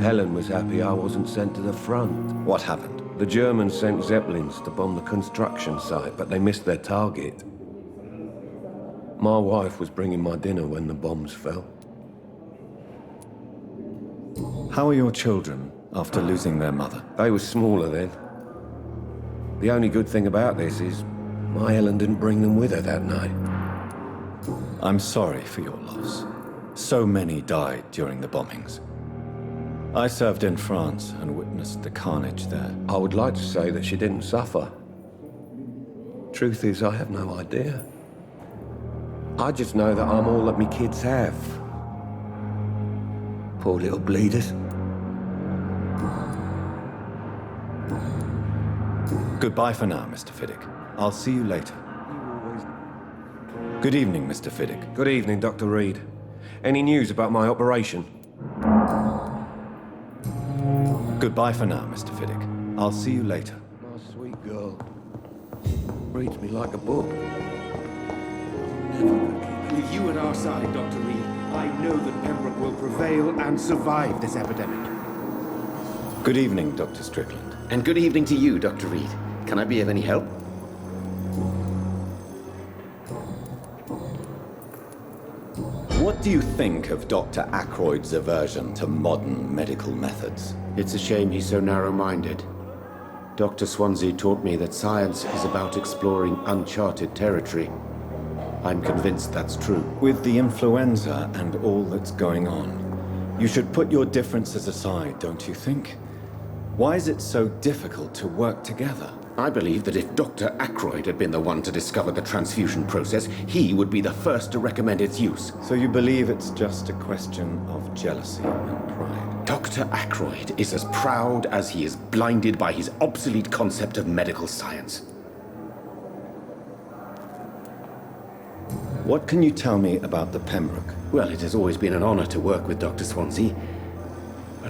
Helen was happy I wasn't sent to the front. What happened? The Germans sent Zeppelins to bomb the construction site, but they missed their target. My wife was bringing my dinner when the bombs fell. How are your children after losing their mother? They were smaller then. The only good thing about this is my Helen didn't bring them with her that night. I'm sorry for your loss. So many died during the bombings. I served in France and witnessed the carnage there. I would like to say that she didn't suffer. Truth is, I have no idea. I just know that I'm all that me kids have. Poor little bleeders. Goodbye for now, Mr. Fiddick. I'll see you later. Good evening, Mr. Fiddick. Good evening, Dr. Reed. Any news about my operation? Goodbye for now, Mr. Fiddick. I'll see you later. My sweet girl. Reads me like a book. With you at our side, Dr. Reed, I know that Pembroke will prevail and survive this epidemic. Good evening, Dr. Strickland. And good evening to you, Dr. Reed. Can I be of any help? What do you think of Dr. Ackroyd's aversion to modern medical methods? It's a shame he's so narrow-minded. Dr. Swansea taught me that science is about exploring uncharted territory. I'm convinced that's true. With the influenza and all that's going on, you should put your differences aside, don't you think? Why is it so difficult to work together? I believe that if Dr. Ackroyd had been the one to discover the transfusion process, he would be the first to recommend its use. So you believe it's just a question of jealousy and pride? Dr. Ackroyd is as proud as he is blinded by his obsolete concept of medical science. What can you tell me about the Pembroke? Well, it has always been an honor to work with Dr. Swansea. But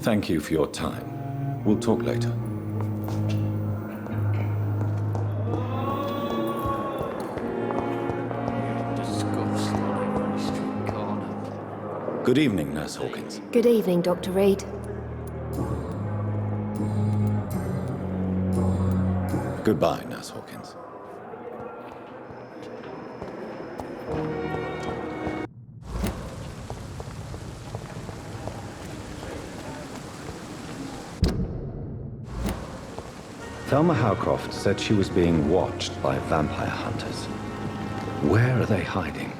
Thank you for your time. We'll talk later. Good evening, Nurse Hawkins. Good evening, Dr. Reed. Goodbye, Nurse Hawkins. Thelma Howcroft said she was being watched by vampire hunters. Where are they hiding?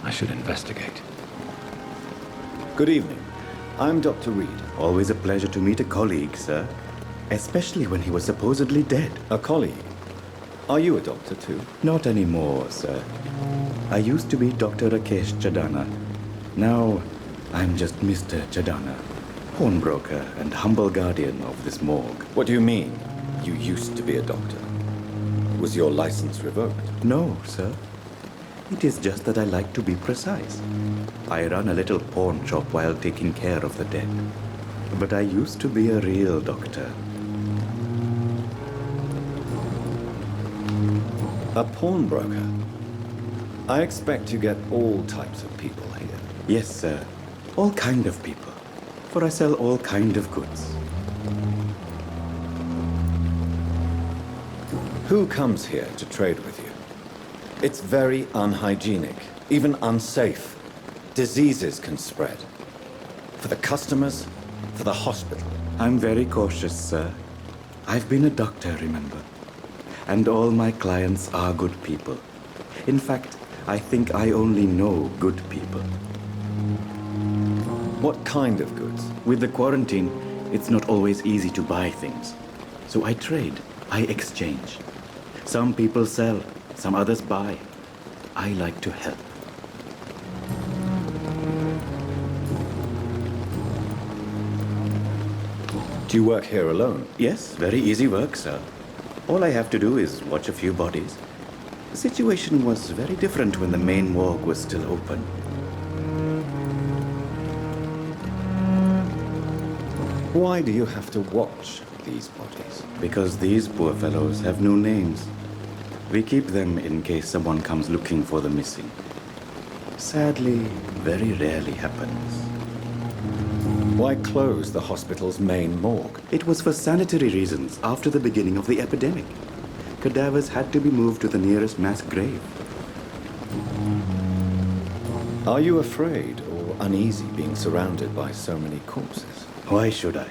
I should investigate. Good evening. I'm Dr. Reed. Always a pleasure to meet a colleague, sir. Especially when he was supposedly dead. A colleague? Are you a doctor too? Not anymore, sir. I used to be Dr. Rakesh Chadana. Now, I'm just Mr. Chadana, pawnbroker and humble guardian of this morgue. What do you mean, you used to be a doctor? Was your license revoked? No, sir. It is just that I like to be precise. I run a little pawn shop while taking care of the dead. But I used to be a real doctor. A pawnbroker? I expect you get all types of people here. Yes, sir. All kind of people. For I sell all kind of goods. Who comes here to trade with you? It's very unhygienic, even unsafe. Diseases can spread. For the customers, for the hospital. I'm very cautious, sir. I've been a doctor, remember? And all my clients are good people. In fact, I think I only know good people. What kind of goods? With the quarantine, it's not always easy to buy things. So I trade, I exchange. Some people sell, some others buy. I like to help. Do you work here alone? Yes, very easy work, sir. All I have to do is watch a few bodies. The situation was very different when the main morgue was still open. Why do you have to watch these bodies? Because these poor fellows have no names. We keep them in case someone comes looking for the missing. Sadly, very rarely happens. Why close the hospital's main morgue? It was for sanitary reasons after the beginning of the epidemic. Cadavers had to be moved to the nearest mass grave. Are you afraid or uneasy being surrounded by so many corpses? Why should I?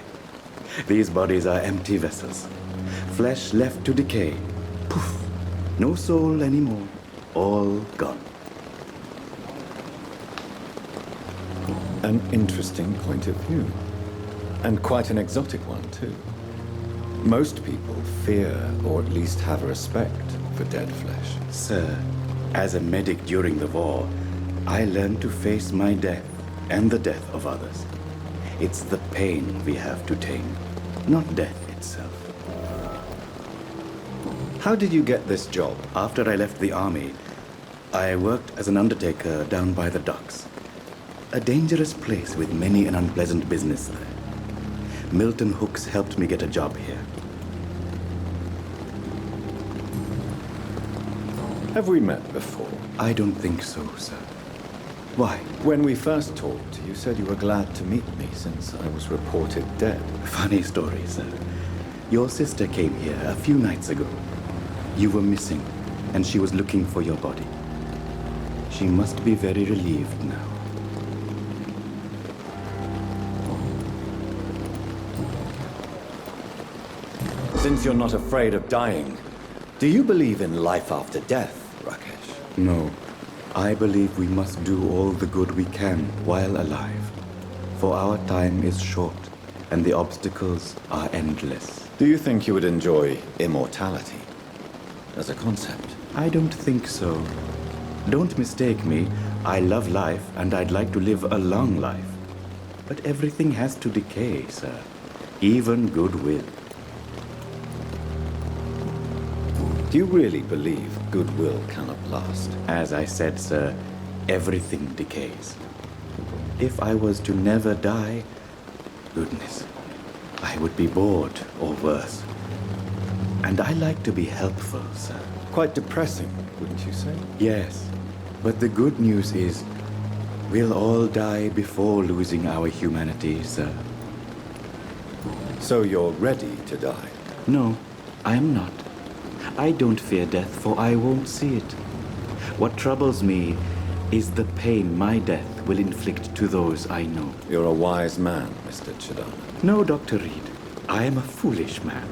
These bodies are empty vessels. Flesh left to decay. Poof! No soul anymore. All gone. An interesting point of view. And quite an exotic one, too. Most people fear, or at least have a respect, for dead flesh. Sir, as a medic during the war, I learned to face my death and the death of others. It's the pain we have to tame, not death itself. How did you get this job? After I left the army, I worked as an undertaker down by the docks. A dangerous place with many an unpleasant business there. Milton Hooks helped me get a job here. Have we met before? I don't think so, sir. Why? When we first talked, you said you were glad to meet me since I was reported dead. Funny story, sir. Your sister came here a few nights ago. You were missing, and she was looking for your body. She must be very relieved now. Since you're not afraid of dying, do you believe in life after death, Rakesh? No. I believe we must do all the good we can while alive. For our time is short, and the obstacles are endless. Do you think you would enjoy immortality as a concept? I don't think so. Don't mistake me. I love life, and I'd like to live a long life. But everything has to decay, sir. Even goodwill. Do you really believe goodwill cannot last? As I said, sir, everything decays. If I was to never die, Goodness. I would be bored, or worse. And I like to be helpful, sir. Quite depressing, wouldn't you say? Yes. But the good news is, we'll all die before losing our humanity, sir. So you're ready to die? No, I am not. I don't fear death, for I won't see it. What troubles me is the pain my death will inflict to those I know. You're a wise man, Mr. Chidana. No, Dr. Reed. I am a foolish man.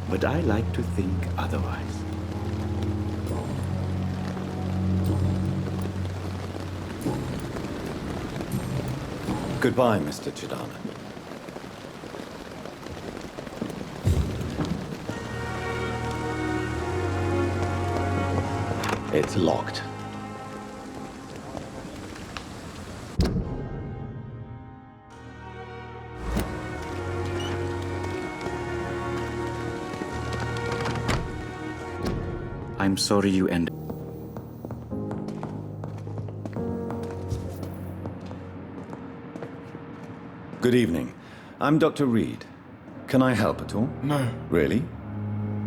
But I like to think otherwise. Goodbye, Mr. Chidana. It's locked. I'm sorry you ended. Good evening. I'm Dr. Reed. Can I help at all? No. Really?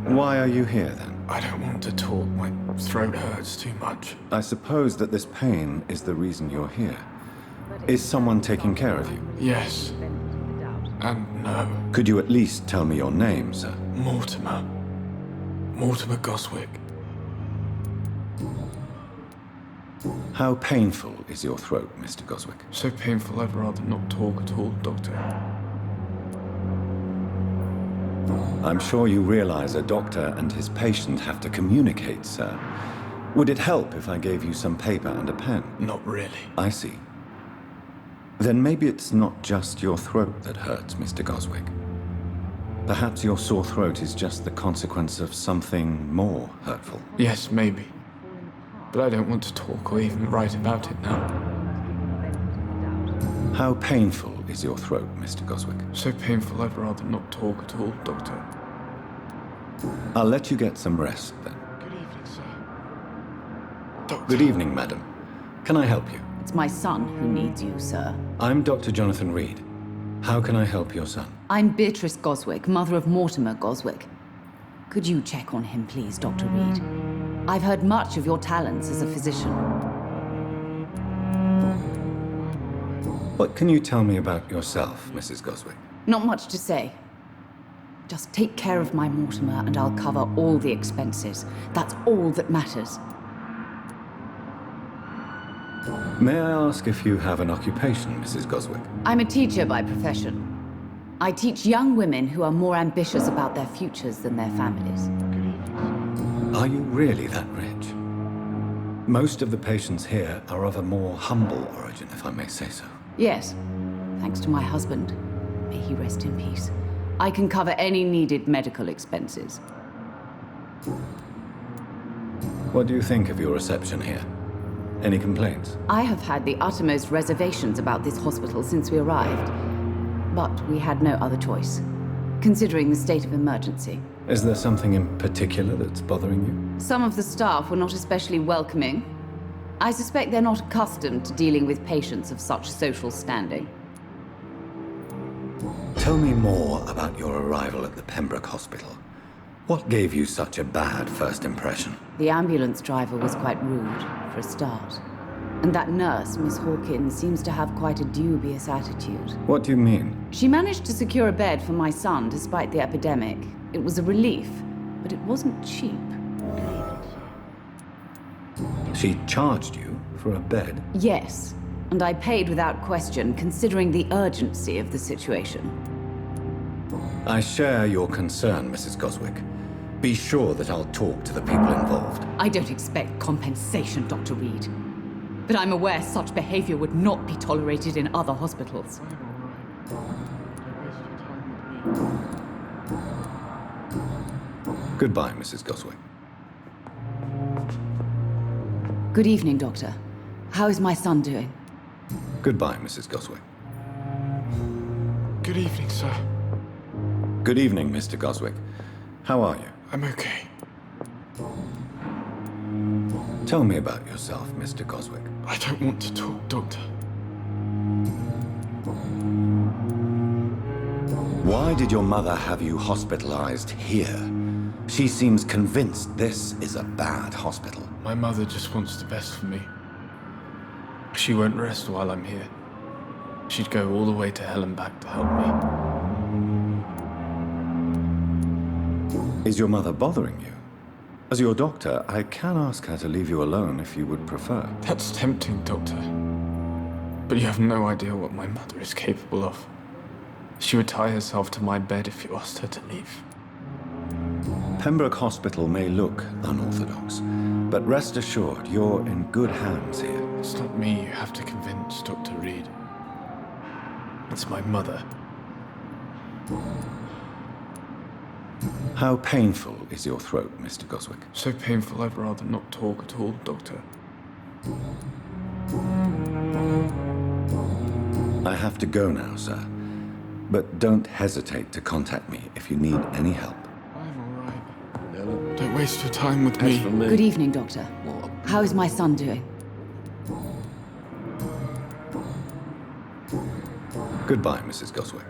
Why are you here then? I don't want to talk. My throat hurts too much. I suppose that this pain is the reason you're here. Is someone taking care of you? Yes. And no. Could you at least tell me your name, sir? Mortimer. Mortimer Goswick. How painful is your throat, Mr. Goswick? So painful I'd rather not talk at all, Doctor. I'm sure you realize a doctor and his patient have to communicate, sir. Would it help if I gave you some paper and a pen? Not really. I see. Then maybe it's not just your throat that hurts, Mr. Goswick. Perhaps your sore throat is just the consequence of something more hurtful. Yes, maybe. But I don't want to talk or even write about it now. How painful is your throat, Mr. Goswick? So painful I'd rather not talk at all, Doctor. I'll let you get some rest, then. Good evening, sir. Doctor. Good evening, madam. Can I help you? It's my son who needs you, sir. I'm Dr. Jonathan Reed. How can I help your son? I'm Beatrice Goswick, mother of Mortimer Goswick. Could you check on him, please, Dr. Reed? I've heard much of your talents as a physician. What can you tell me about yourself, Mrs. Goswick? Not much to say. Just take care of my Mortimer and I'll cover all the expenses. That's all that matters. May I ask if you have an occupation, Mrs. Goswick? I'm a teacher by profession. I teach young women who are more ambitious about their futures than their families. Are you really that rich? Most of the patients here are of a more humble origin, if I may say so. Yes, thanks to my husband. May he rest in peace. I can cover any needed medical expenses. What do you think of your reception here? Any complaints? I have had the uttermost reservations about this hospital since we arrived. But we had no other choice, considering the state of emergency. Is there something in particular that's bothering you? Some of the staff were not especially welcoming. I suspect they're not accustomed to dealing with patients of such social standing. Tell me more about your arrival at the Pembroke Hospital. What gave you such a bad first impression? The ambulance driver was quite rude, for a start. And that nurse, Miss Hawkins, seems to have quite a dubious attitude. What do you mean? She managed to secure a bed for my son despite the epidemic. It was a relief, but it wasn't cheap. She charged you for a bed? Yes, and I paid without question, considering the urgency of the situation. I share your concern, Mrs. Goswick. Be sure that I'll talk to the people involved. I don't expect compensation, Dr. Reed. But I'm aware such behavior would not be tolerated in other hospitals. Goodbye, Mrs. Goswick. Good evening, Doctor. How is my son doing? Goodbye, Mrs. Goswick. Good evening, sir. Good evening, Mr. Goswick. How are you? I'm okay. Tell me about yourself, Mr. Goswick. I don't want to talk, Doctor. Why did your mother have you hospitalized here? She seems convinced this is a bad hospital. My mother just wants the best for me. She won't rest while I'm here. She'd go all the way to hell and back to help me. Is your mother bothering you? As your doctor, I can ask her to leave you alone if you would prefer. That's tempting, Doctor. But you have no idea what my mother is capable of. She would tie herself to my bed if you asked her to leave. Pembroke Hospital may look unorthodox, but rest assured, you're in good hands here. It's not me you have to convince, Dr. Reed. It's my mother. How painful is your throat, Mr. Goswick? So painful I'd rather not talk at all, Doctor. I have to go now, sir. But don't hesitate to contact me if you need any help. I'm all right. Don't waste your time with me. Good evening, Doctor. How is my son doing? Goodbye, Mrs. Goswick.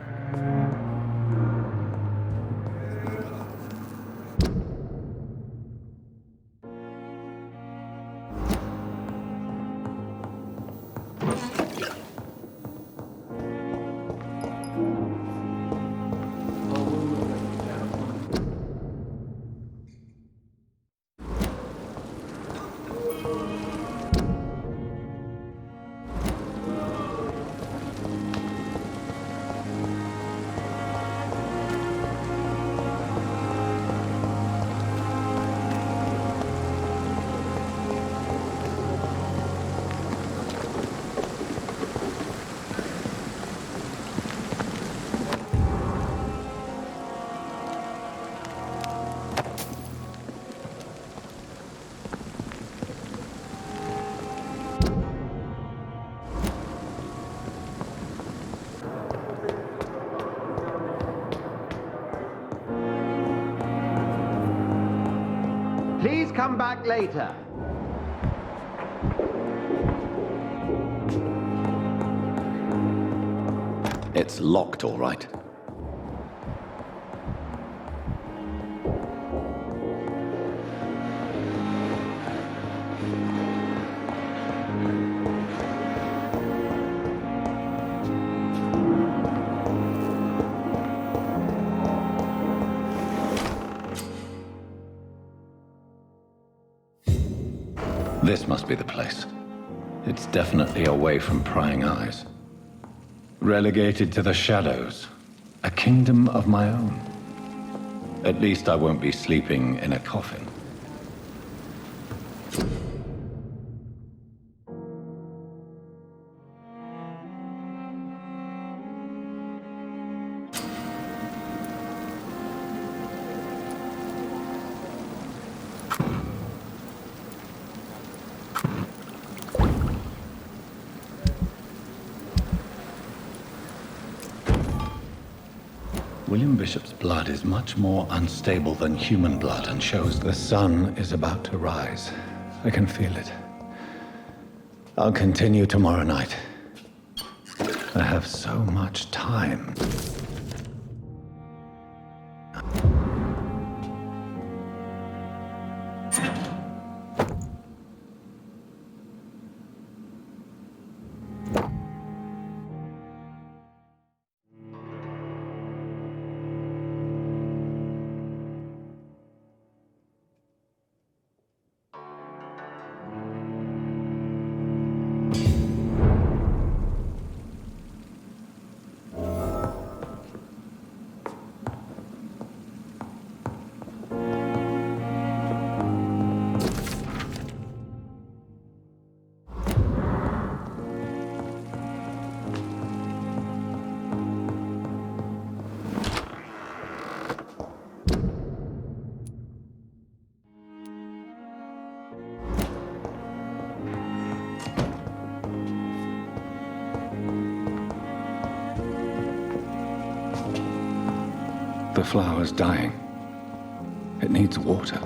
Please come back later. It's locked, all right. This must be the place. It's definitely away from prying eyes. Relegated to the shadows. A kingdom of my own. At least I won't be sleeping in a coffin. William Bishop's blood is much more unstable than human blood and shows the sun is about to rise. I can feel it. I'll continue tomorrow night. I have so much time. The flower's dying. It needs water.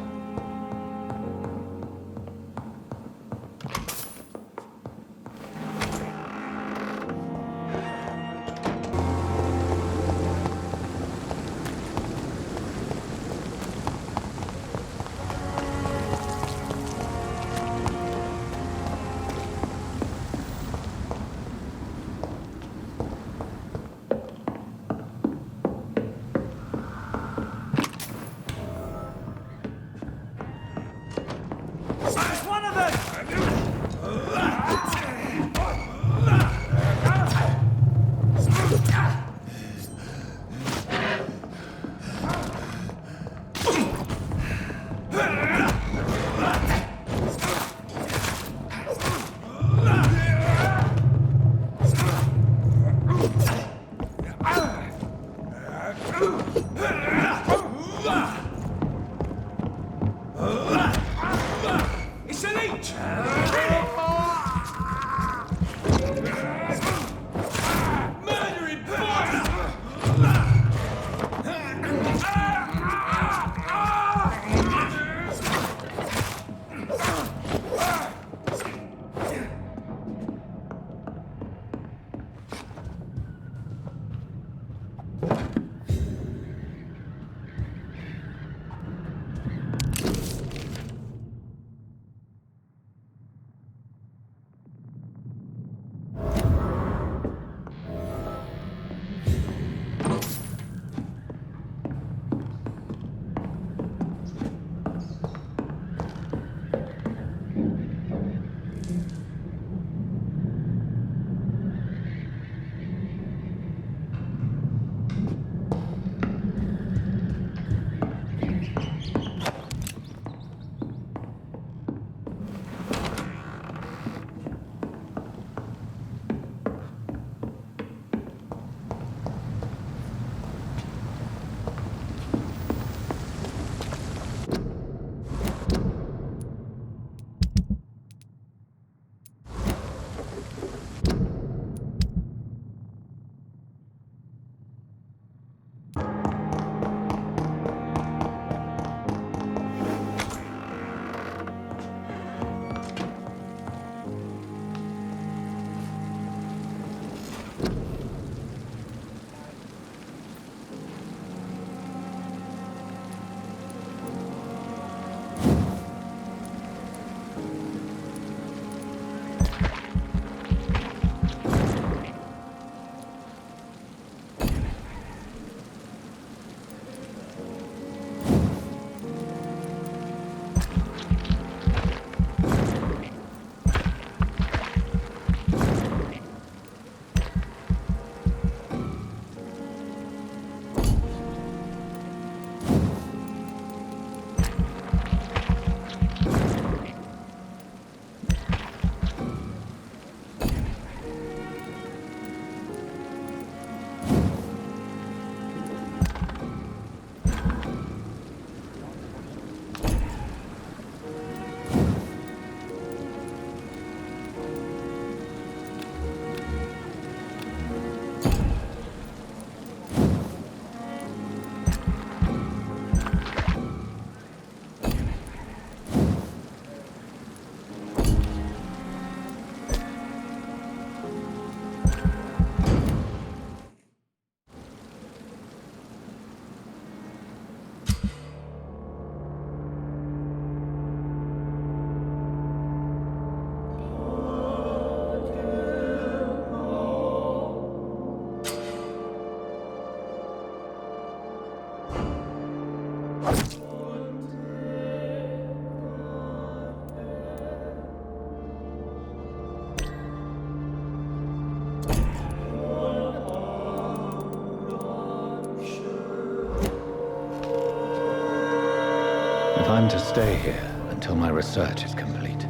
If I'm to stay here until my research is complete,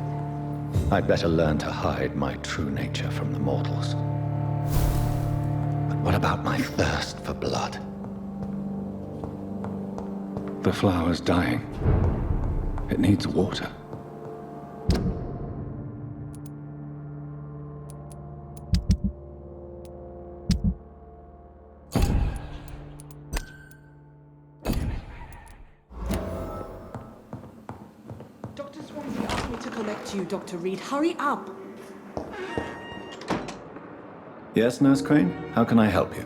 I'd better learn to hide my true nature from the mortals. But what about my thirst for blood? The flower's dying. It needs water. Dr. Swansea asked me to connect you, Dr. Reed. Hurry up! Yes, Nurse Crane? How can I help you?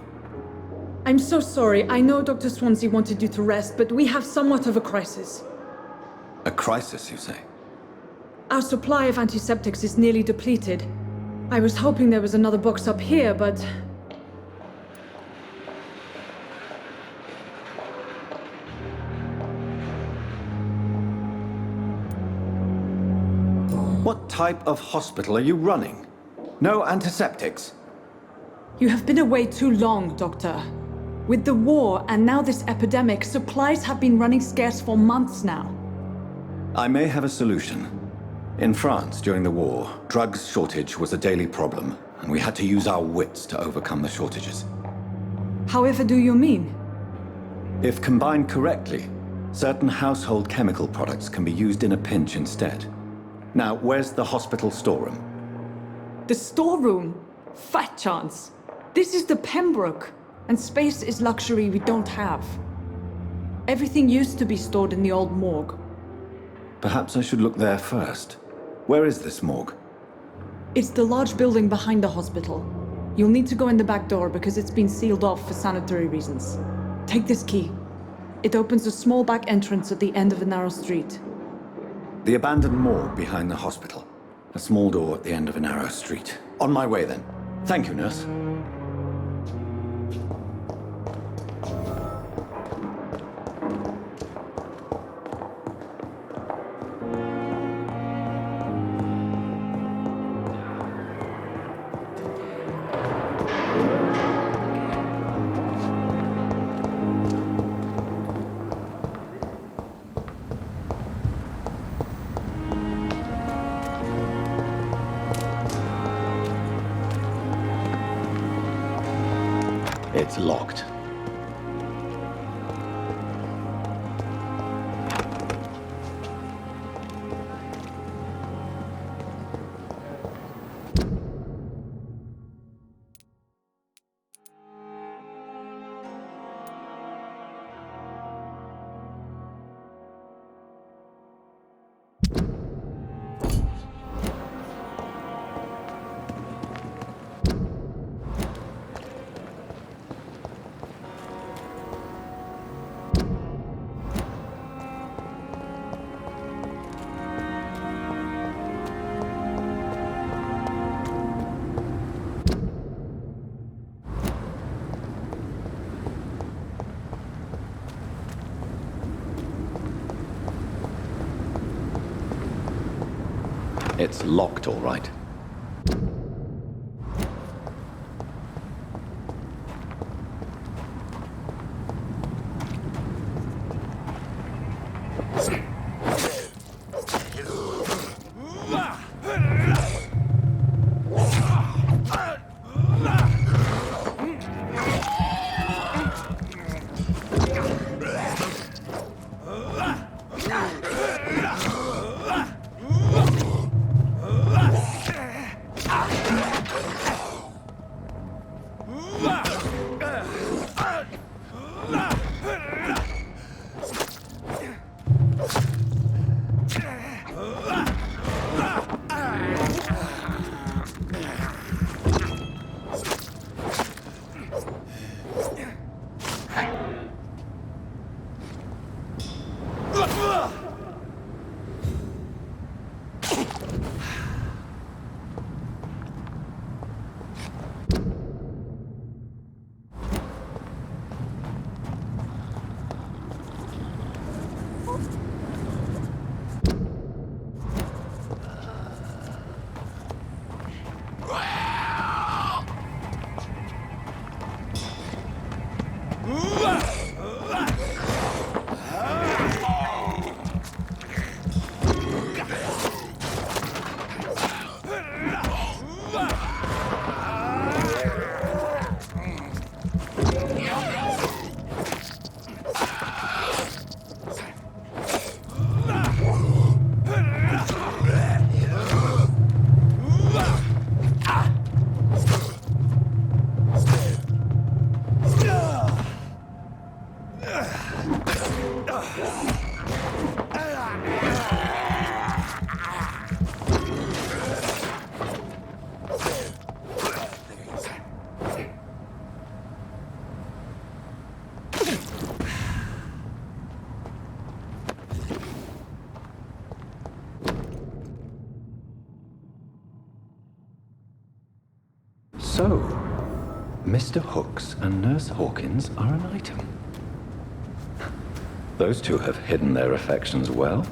I'm so sorry. I know Dr. Swansea wanted you to rest, but we have somewhat of a crisis. A crisis, you say? Our supply of antiseptics is nearly depleted. I was hoping there was another box up here, but... What type of hospital are you running? No antiseptics? You have been away too long, Doctor. With the war and now this epidemic, supplies have been running scarce for months now. I may have a solution. In France, during the war, drugs shortage was a daily problem, and we had to use our wits to overcome the shortages. However do you mean? If combined correctly, certain household chemical products can be used in a pinch instead. Now, where's the hospital storeroom? The storeroom? Fat chance. This is the Pembroke, and space is luxury we don't have. Everything used to be stored in the old morgue. Perhaps I should look there first. Where is this morgue? It's the large building behind the hospital. You'll need to go in the back door because it's been sealed off for sanitary reasons. Take this key. It opens a small back entrance at the end of a narrow street. The abandoned morgue behind the hospital. A small door at the end of a narrow street. On my way, then. Thank you, nurse. It's locked. It's locked, all right. So, Mr. Hooks and Nurse Hawkins are an item. Those two have hidden their affections well.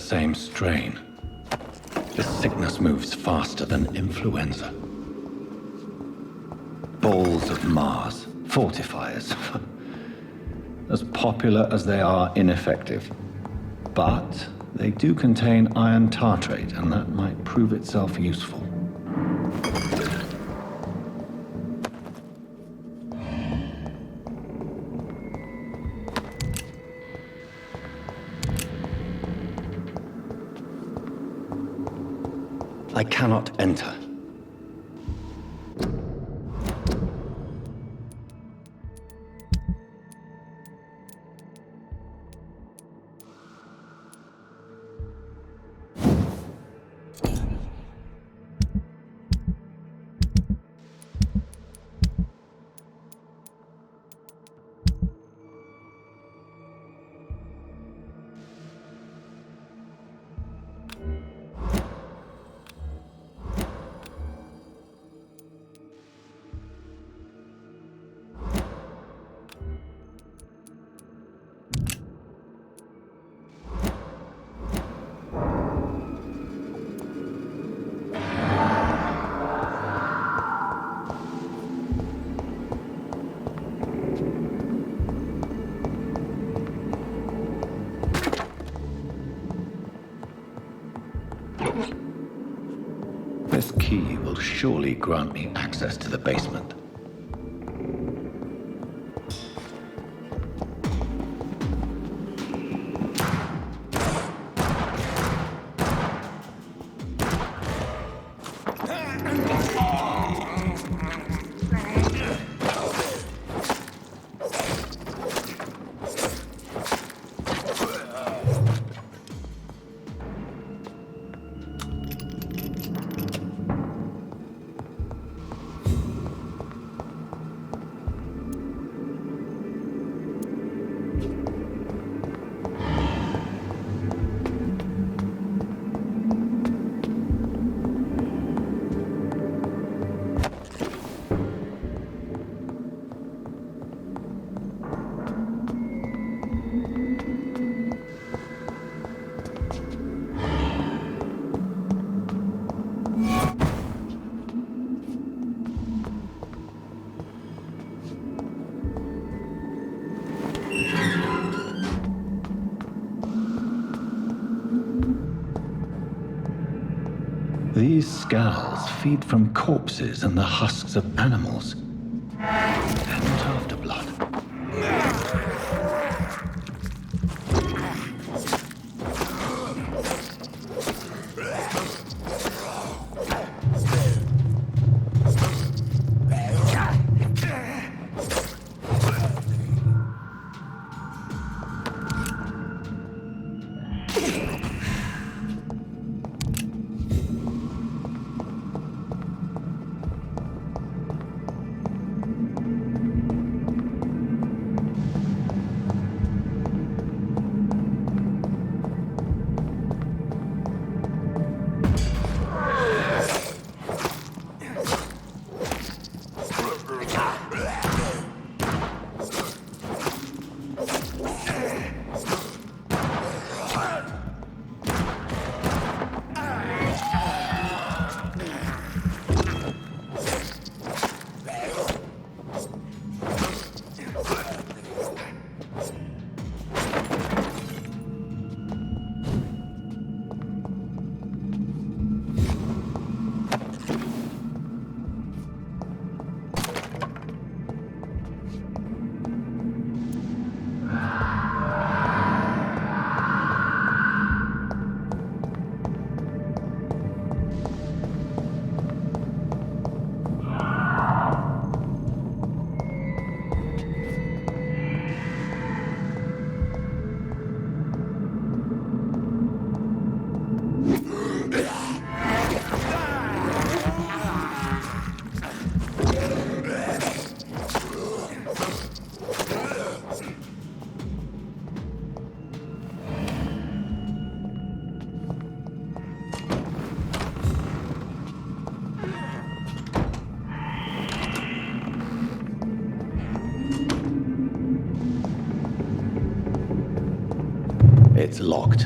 same strain. The sickness moves faster than influenza. Balls of Mars, fortifiers. As popular as they are ineffective. But they do contain iron tartrate, and that might prove itself useful. I cannot enter. This key will surely grant me access to the basement. These scowls feed from corpses and the husks of animals. They're not after blood. It's locked.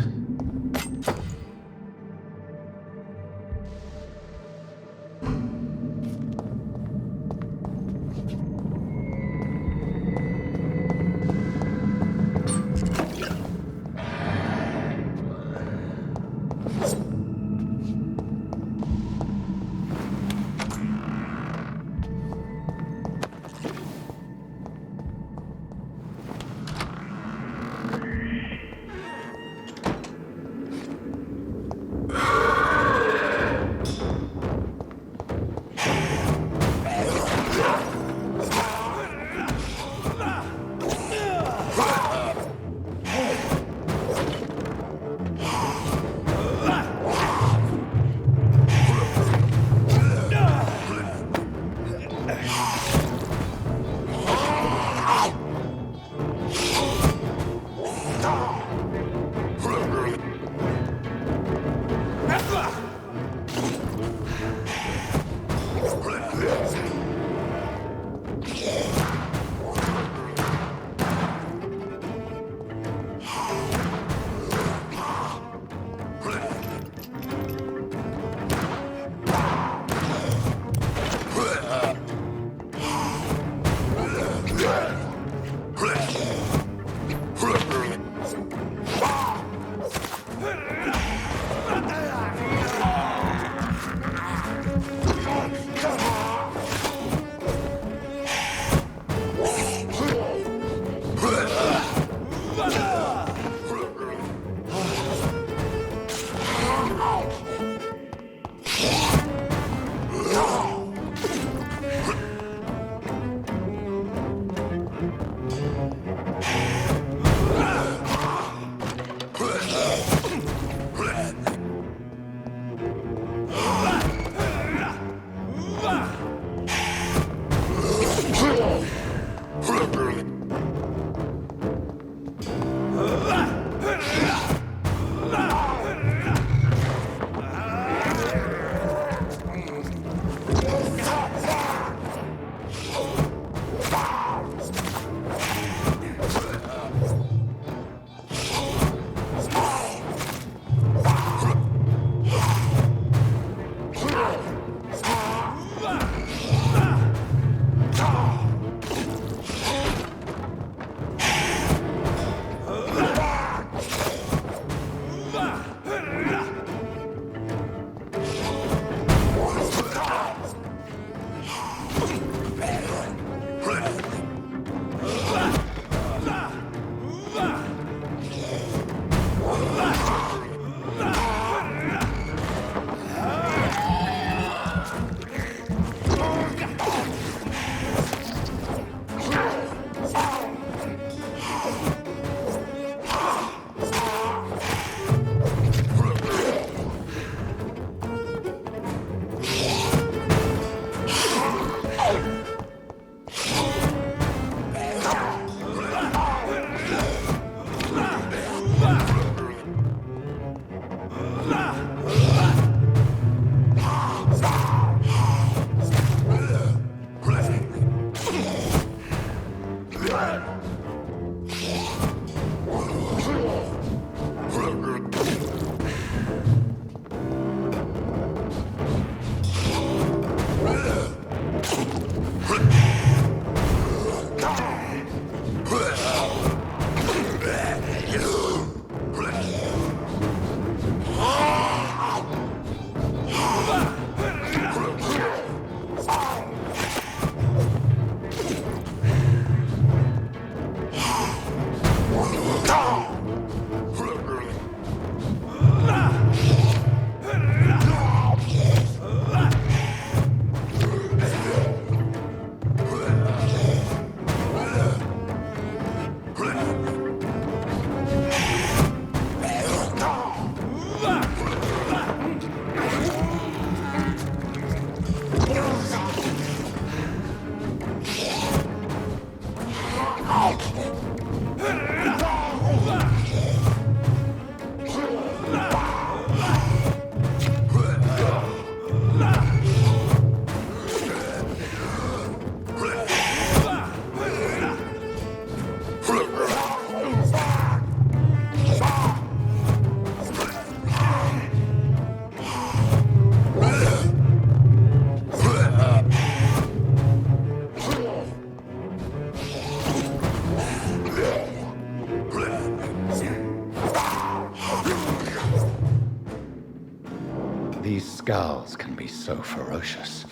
These scowls can be so ferocious.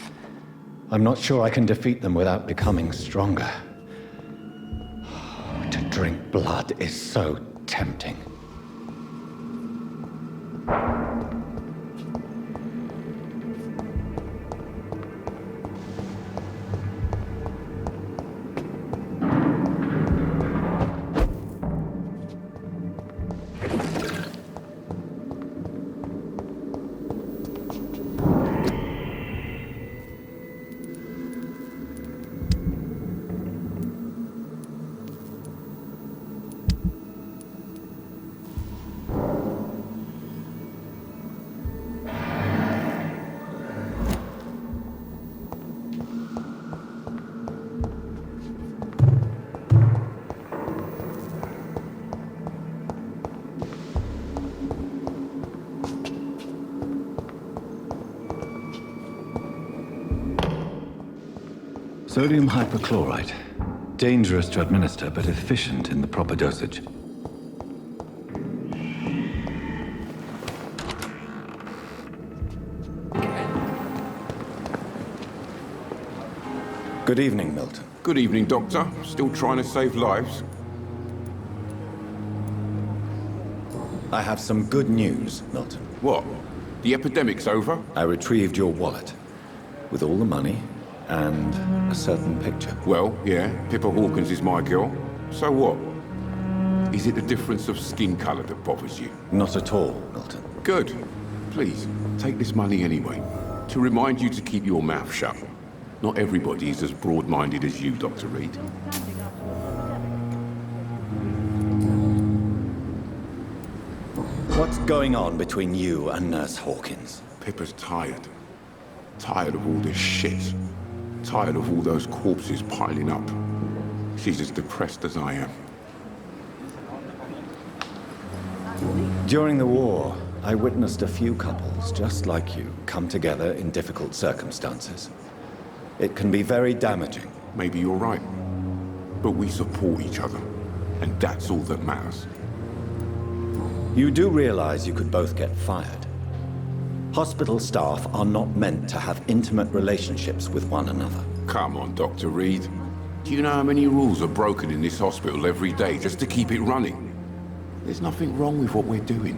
I'm not sure I can defeat them without becoming stronger. To drink blood is so tempting. Sodium hypochlorite. Dangerous to administer, but efficient in the proper dosage. Good evening, Milton. Good evening, Doctor. Still trying to save lives? I have some good news, Milton. What? The epidemic's over? I retrieved your wallet. With all the money and a certain picture. Well, yeah, Pippa Hawkins is my girl. So what? Is it the difference of skin color that bothers you? Not at all, Milton. Good. Please, take this money anyway. To remind you to keep your mouth shut. Not everybody is as broad-minded as you, Dr. Reed. What's going on between you and Nurse Hawkins? Pippa's tired. Tired of all this shit. Tired of all those corpses piling up. She's as depressed as I am. During the war, I witnessed a few couples, just like you, come together in difficult circumstances. It can be very damaging. Maybe you're right. But we support each other. And that's all that matters. You do realize you could both get fired. Hospital staff are not meant to have intimate relationships with one another. Come on, Dr. Reed. Do you know how many rules are broken in this hospital every day just to keep it running? There's nothing wrong with what we're doing.